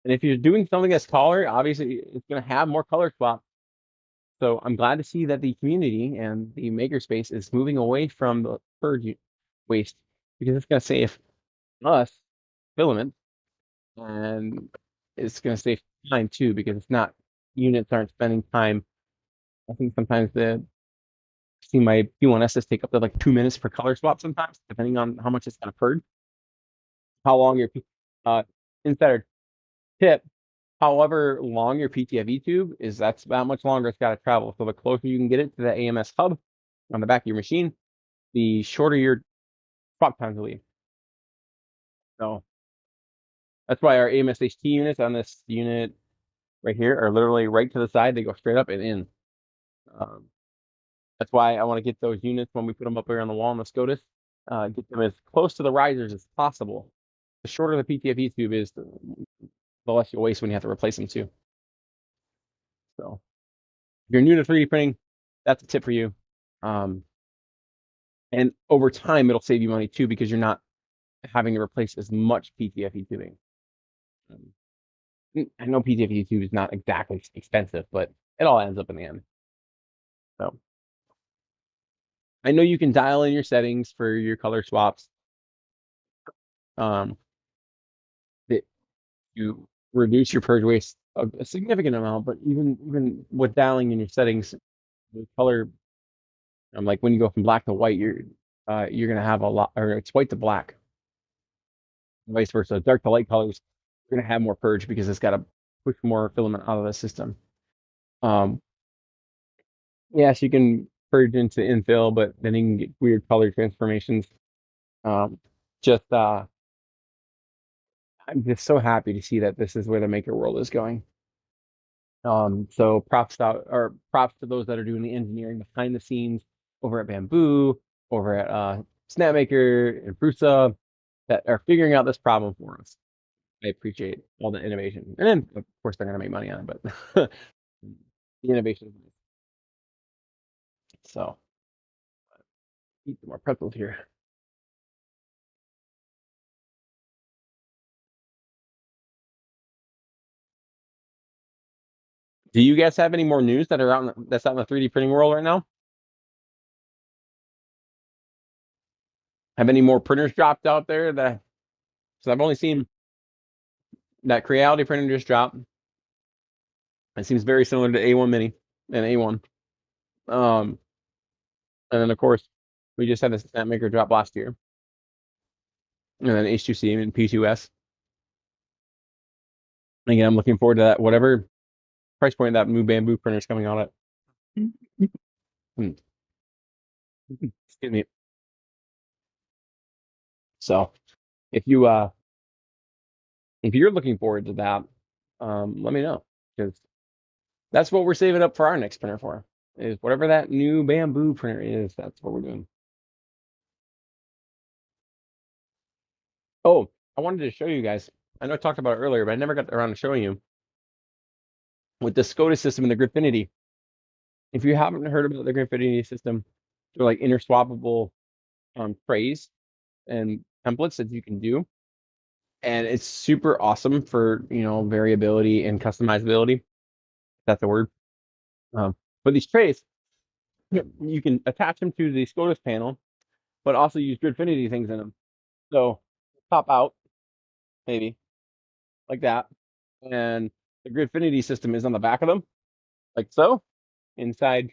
Speaker 1: And if you're doing something that's taller, obviously it's going to have more color swap. So I'm glad to see that the community and the makerspace is moving away from the purge waste, because it's going to save us filament, and it's going to save time too, because it's not units aren't spending time. I think sometimes see my P1Ss take up to like 2 minutes per color swap sometimes, depending on how much it's going to purge, how long your uh insider tip. However long your PTFE tube is, that's about much longer it's got to travel. So the closer you can get it to the AMS hub on the back of your machine, the shorter your swap times will be. So that's why our AMS HT units on this unit right here are literally right to the side. They go straight up and in. Um, That's why I want to get those units when we put them up here on the wall in the SCOTUS. Get them as close to the risers as possible. The shorter the PTFE tube is, the less you'll waste when you have to replace them too. So if you're new to 3D printing, that's a tip for you. And over time, it'll save you money too because you're not having to replace as much PTFE tubing. I know PTFE tube is not exactly expensive, but it all ends up in the end. So I know you can dial in your settings for your color swaps. Um, that you reduce your purge waste a significant amount, but even with dialing in your settings, the color, like when you go from black to white, you're gonna have a lot, or it's white to black, vice versa. Dark to light colors, you're gonna have more purge because it's got to push more filament out of the system. Um, yes, you can purge into infill, but then you can get weird color transformations. Um, just I'm just so happy to see that this is where the maker world is going. So props to those that are doing the engineering behind the scenes over at Bambu, over at Snapmaker and Prusa that are figuring out this problem for us. I appreciate all the innovation. And then of course they're gonna make money on it, but the innovation is nice. So eat some more pretzels here. Do you guys have any more news that are that's out in the 3D printing world right now? Have any more printers dropped out there that so I've only seen that Creality printer just dropped. It seems very similar to A1 Mini and A1. Um, and then of course we just had the Snapmaker drop last year, and then H2C and P2S. Again, I'm looking forward to that. Whatever price point that new Bambu printer is coming out at. Hmm. Excuse me. So if if you're looking forward to that, let me know because that's what we're saving up for our next printer for. Is whatever that new Bambu printer is. That's what we're doing. Oh, I wanted to show you guys. I know I talked about it earlier, but I never got around to showing you with the SCOTUS system and the Gripfinity. If you haven't heard about the Gripfinity system, they're like interswappable trays and templates that you can do, and it's super awesome for variability and customizability. If that's a word. But these trays, you can attach them to the SCOTUS panel, but also use Gridfinity things in them. So pop out maybe like that, and the Gridfinity system is on the back of them, like so, inside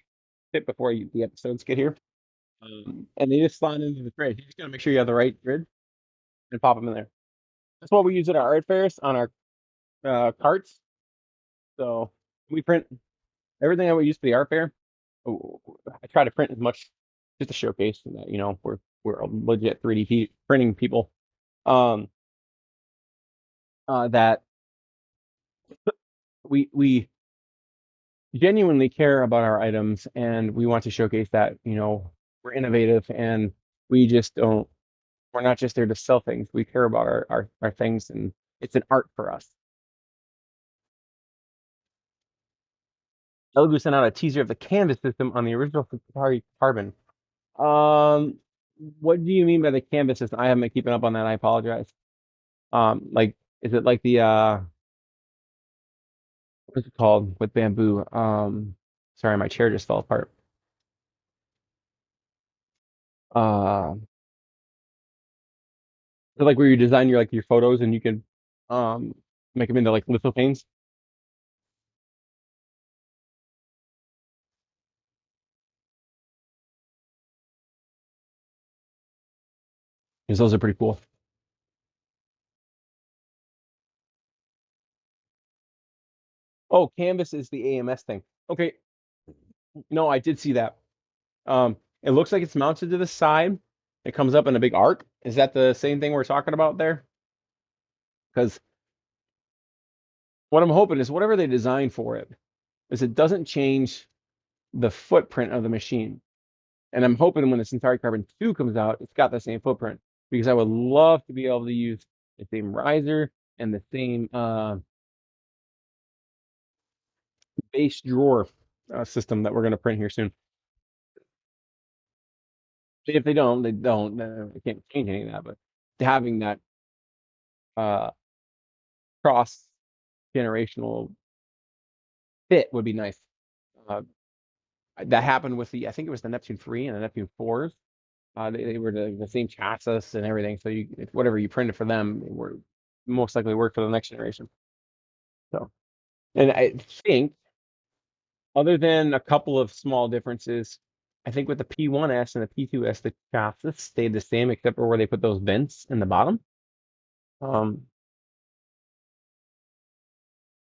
Speaker 1: it before the episodes get here. And they just slide into the tray. You just gotta make sure you have the right grid and pop them in there. That's what we use at our art fairs on our carts. So we print everything that we use for the art fair. I try to print as much just to showcase that we're a legit 3D printing people. Um, that we genuinely care about our items and we want to showcase that we're innovative and we just don't we're not just there to sell things. We care about our things and it's an art for us. Elegoo sent out a teaser of the canvas system on the original Atari Carbon. Um, what do you mean by the canvas system? I haven't been keeping up on that. I apologize. Like, is it like the what's it called with Bambu? Sorry, my chair just fell apart. Uh, is it like where you design your photos and you can um make them into like lithopanes? Because those are pretty cool. Oh, canvas is the AMS thing. Okay, no, I did see that. It looks like it's mounted to the side. It comes up in a big arc. Is that the same thing we're talking about there? Because what I'm hoping is whatever they design for it is it doesn't change the footprint of the machine. And I'm hoping when the Centauri Carbon 2 comes out, it's got the same footprint because I would love to be able to use the same riser and the same base drawer system that we're going to print here soon. If they don't, they don't. I can't change any of that. But having that uh, cross generational fit would be nice. Uh, that happened with I think it was the Neptune 3 and the Neptune 4s. They were the same chassis and everything. So whatever you printed for them, were most likely work for the next generation. So, and I think other than a couple of small differences, I think with the P1S and the P2S, the chassis stayed the same except for where they put those vents in the bottom. Um,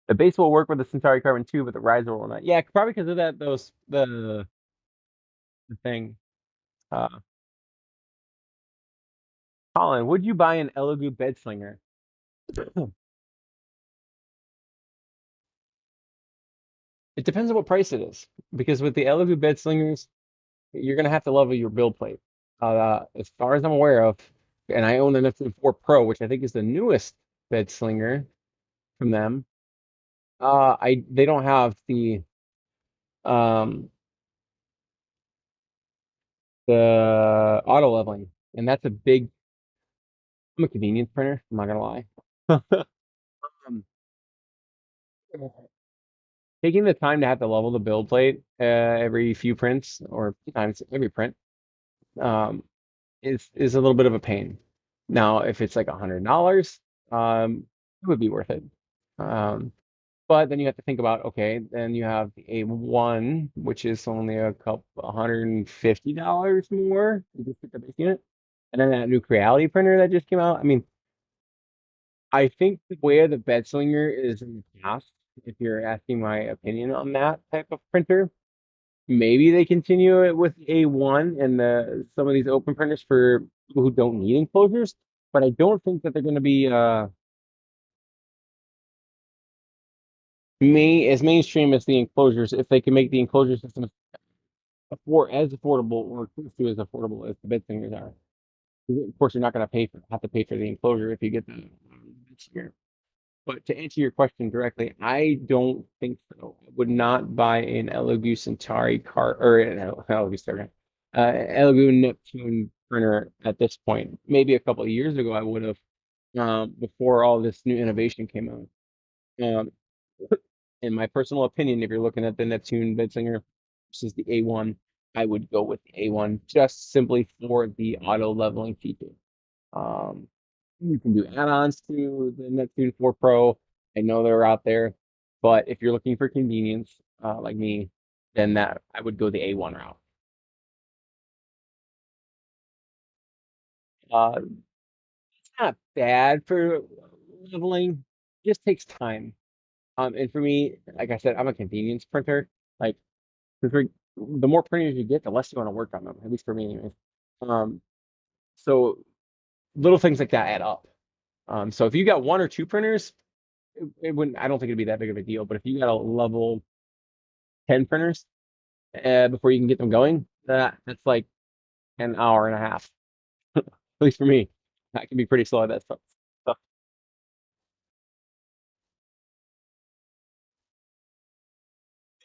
Speaker 1: the base will work with the Centauri Carbon 2, but the riser will not. Yeah, probably because of that. The thing. Uh, Colin, would you buy an Elegoo bed slinger? It depends on what price it is, because with the Elegoo bed slingers, you're gonna have to level your build plate. As far as I'm aware of, and I own the Neptune 4 Pro, which I think is the newest bed slinger from them. I They don't have um the auto leveling, and that's a big. I'm a convenience printer. I'm not gonna lie. Um, Taking the time to have to level the build plate every few prints, or sometimes every print, um, is a little bit of a pain. Now, if it's like $100, it would be worth it. Um, but then you have to think about, okay, then you have the A1, which is only a couple $150 more. You just get the base unit, and then that new Creality printer that just came out. I mean, I think the way the bed slinger is in the past, if you're asking my opinion on that type of printer, maybe they continue it with A1 and some of these open printers for people who don't need enclosures. But I don't think that they're going to be as mainstream as the enclosures if they can make the enclosure system as affordable or close to as affordable as the bed slingers are. Of course, you're not going to have to pay for the enclosure if you get the bed slinger. But to answer your question directly, I don't think so. I would not buy an Elegoo Centauri car or an Elegoo Centauri, Elegoo Neptune printer at this point. Maybe a couple of years ago, I would have, before all this new innovation came out. Um, in my personal opinion, if you're looking at the Neptune Bedslinger versus the A1, I would go with the A1 just simply for the auto leveling feature. Um, you can do add-ons to the Neptune 4 Pro. I know they're out there, but if you're looking for convenience, like me, then that I would go the A1 route. It's not bad for leveling, it just takes time. And for me, like I said, I'm a convenience printer. Like, 'cause the more printers you get, the less you want to work on them. At least for me, anyways. Um, so little things like that add up. So if you got one or two printers, it wouldn't. I don't think it'd be that big of a deal. But if you got a level 10 printers before you can get them going, that's like an hour and a half. At least for me, I can be pretty slow at that stuff. So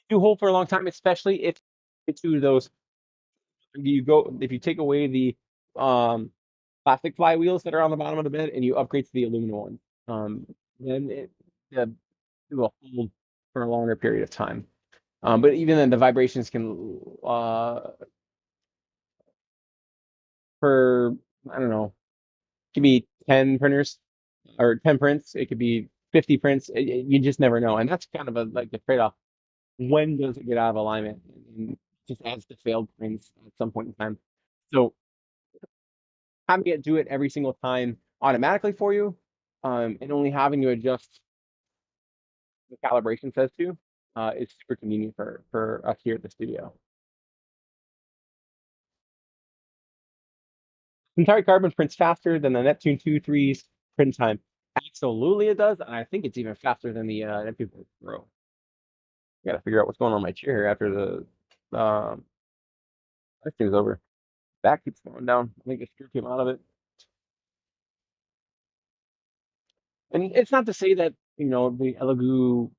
Speaker 1: you hold for a long time, especially if into those if you take away the um plastic flywheels that are on the bottom of the bed and you upgrade to the aluminum one, um, then uh, it will hold for a longer period of time. But even then, the vibrations can for I don't know, it could be 10 printers or 10 prints. It could be 50 prints. You just never know, and that's kind of like the trade-off. When does it get out of alignment? And just adds to failed prints at some point in time. So having it do it every single time automatically for you, and only having to adjust the calibration says to, is super convenient for us here at the studio. Centauri Carbon prints faster than the Neptune 2 3's print time. Absolutely, it does, and I think it's even faster than the Neptune 4 Pro. I gotta figure out what's going on my chair here after the That seems over. Back keeps going down. I think a screw came out of it. And it's not to say that, the Elegoo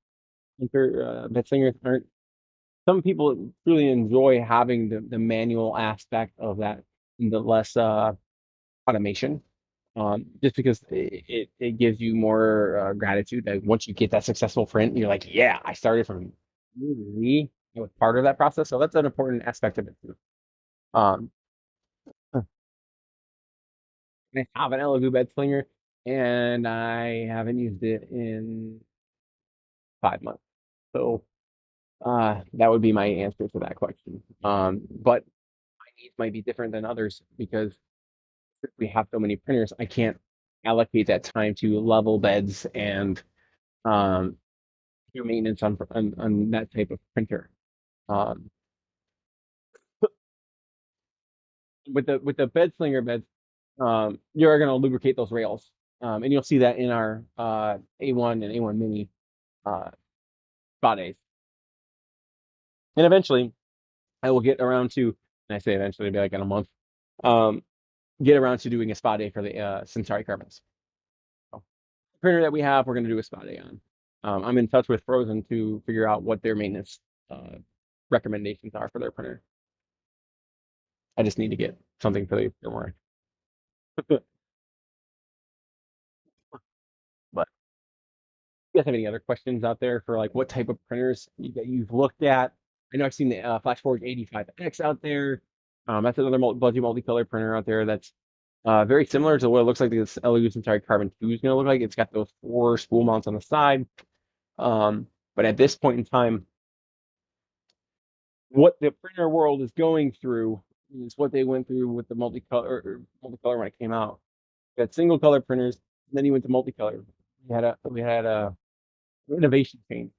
Speaker 1: bed slingers aren't. Some people really enjoy having the manual aspect of that, and the less automation. Just because it gives you more gratitude that once you get that successful print, you're like, yeah, I started from me. I was part of that process. So that's an important aspect of it too. Um, I have an Elegoo bed slinger, and I haven't used it in 5 months. So that would be my answer to that question. But my needs might be different than others because we have so many printers. I can't allocate that time to level beds and um, do maintenance on that type of printer. Um, with the bed slinger beds, you're going to lubricate those rails, and you'll see that in our A1 and A1 Mini uh, spa days. And eventually, I will get around to, and I say eventually, it'll be like in a month, um, get around to doing a spa day for the Centauri carbons. So, printer that we have, we're going to do a spa day on. I'm in touch with Frozen to figure out what their maintenance uh, recommendations are for their printer. I just need to get something for the firmware. But you guys have any other questions out there for like what type of printers that you've looked at? I know I've seen the FlashForge 85X out there. That's another budget multicolor printer out there that's very similar to what it looks like this LU Centauri Carbon 2 is going to look like. It's got those four spool mounts on the side. But at this point in time, what the printer world is going through is what they went through with the multicolor when it came out. We had single color printers, and then you went to multicolor. We had a innovation change.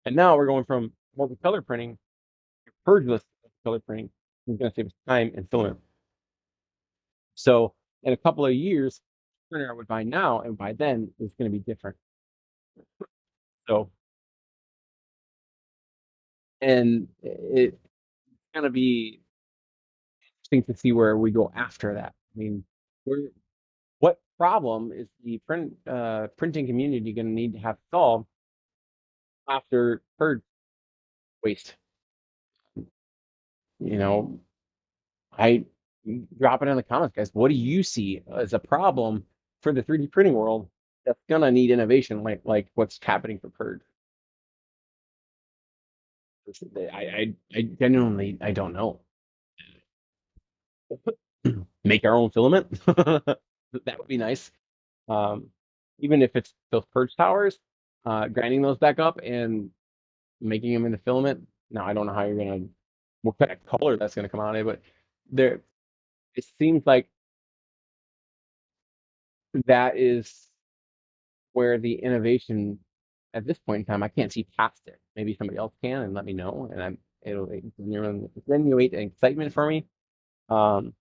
Speaker 1: And now we're going from multicolor printing to purgeless color printing. It's going to save us time and filament. So in a couple of years, the printer I would buy now and by then is going to be different. So, and it's going to be interesting to see where we go after that. I mean, what problem is the printing community going to need to have solved after purge waste? You know, I drop it in the comments, guys. What do you see as a problem for the 3D printing world that's gonna need innovation, like what's happening for Purge? I genuinely I don't know. Make our own filament. That would be nice. Um, Even if it's those Purge towers, grinding those back up and making them into filament. Now I don't know how you're gonna what kind of color that's gonna come out of it, but there it seems like that is where the innovation at this point in time, I can't see past it. Maybe somebody else can and let me know, and it'll genuinely excitement for me. Um,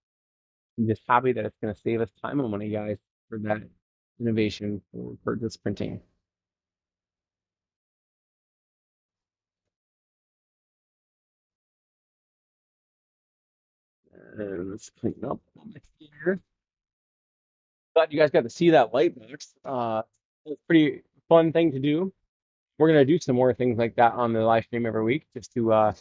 Speaker 1: I'm just happy that it's going to save us time and money, guys, for that innovation for purchase printing. And let's clean up here. Glad you guys got to see that light box. It's a pretty fun thing to do. We're gonna do some more things like that on the live stream every week, just to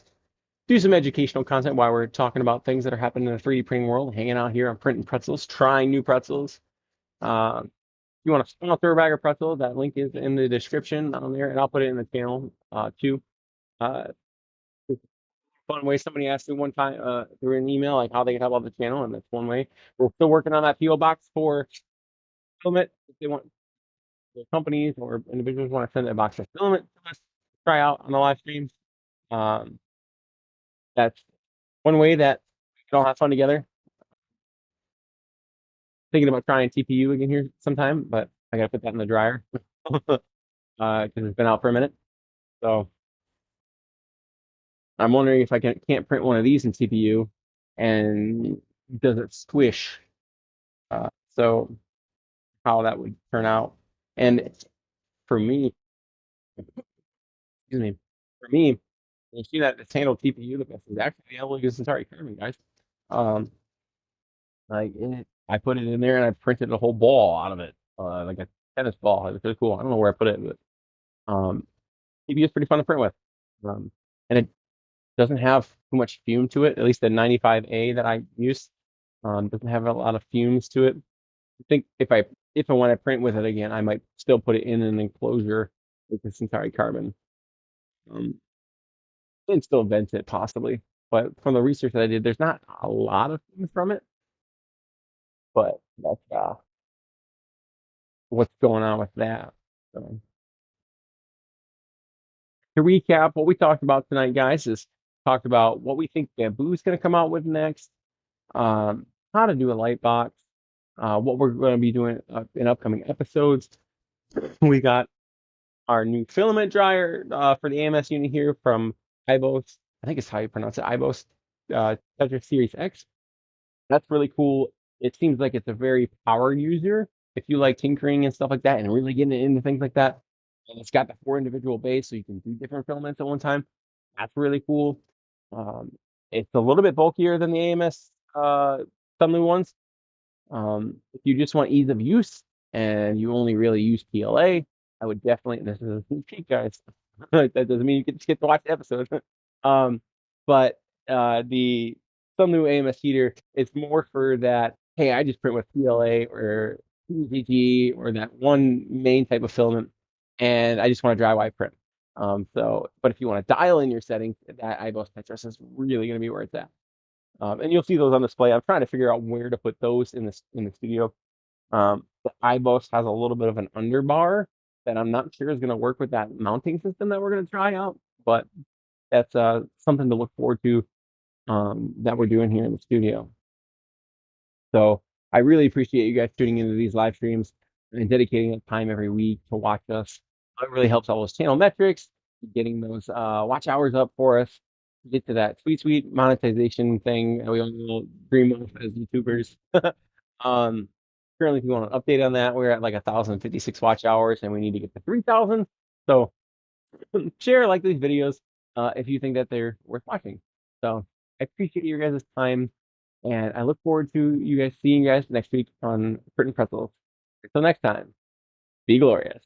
Speaker 1: do some educational content while we're talking about things that are happening in the 3D printing world, hanging out here on Print and Pretzels, trying new pretzels. If you want to sponsor a bag of pretzels, that link is in the description on there, and I'll put it in the channel too. Uh, Fun way somebody asked me one time through an email like how they can help out the channel, and that's one way. We're still working on that PO box for filament. If they want the companies or individuals want to send a box of filament to us, try out on the live streams. Um, that's one way that we can all have fun together. Thinking about trying TPU again here sometime, but I gotta put that in the dryer because it's been out for a minute. So I'm wondering if I can't print one of these in TPU, and does it squish? So how that would turn out. And for me, excuse me, for me, you see that it's handled TPU the best is actually the Elegoo Centauri Carbon, guys. Um, I put it in there and I printed a whole ball out of it, like a tennis ball. It was really cool. I don't know where I put it, but TPU is pretty fun to print with. Um, and it doesn't have too much fume to it. At least the 95A that I use doesn't have a lot of fumes to it. I think if and when I print with it again, I might still put it in an enclosure with this entire carbon. Um, and still vent it possibly. But from the research that I did, there's not a lot of fumes from it. But that's what's going on with that. So to recap, what we talked about tonight, guys, is talked about what we think Bamboo is going to come out with next, how to do a light box, what we're going to be doing in upcoming episodes. We got our new filament dryer for the AMS unit here from Ibos. I think it's how you pronounce it, Ibos Tetra Series X. That's really cool. It seems like it's a very power user. If you like tinkering and stuff like that and really getting into things like that, and it's got the four individual bays, so you can do different filaments at one time. That's really cool. Um, it's a little bit bulkier than the AMS, some new ones. If you just want ease of use and you only really use PLA, I would definitely. This is a sneak peek, guys. That doesn't mean you can just get to watch the episode. um, but the some new AMS heater is more for that. Hey, I just print with PLA or PCG or that one main type of filament, and I just want to dry wide print. But if you want to dial in your settings, that IBOS Tetris is really going to be where it's at. And you'll see those on display. I'm trying to figure out where to put those in the studio. The iBoast has a little bit of an underbar that I'm not sure is going to work with that mounting system that we're going to try out, but that's something to look forward to that we're doing here in the studio. So I really appreciate you guys tuning into these live streams and dedicating that time every week to watch us. It really helps all those channel metrics, getting those watch hours up for us, get to that sweet monetization thing that we all dream of as YouTubers. Um, Currently, if you want an update on that, we're at like 1,056 watch hours, and we need to get to 3,000. So share, like these videos, if you think that they're worth watching. So I appreciate your guys' time, and I look forward to you guys seeing you guys next week on Print Pretzels. Until next time, be glorious.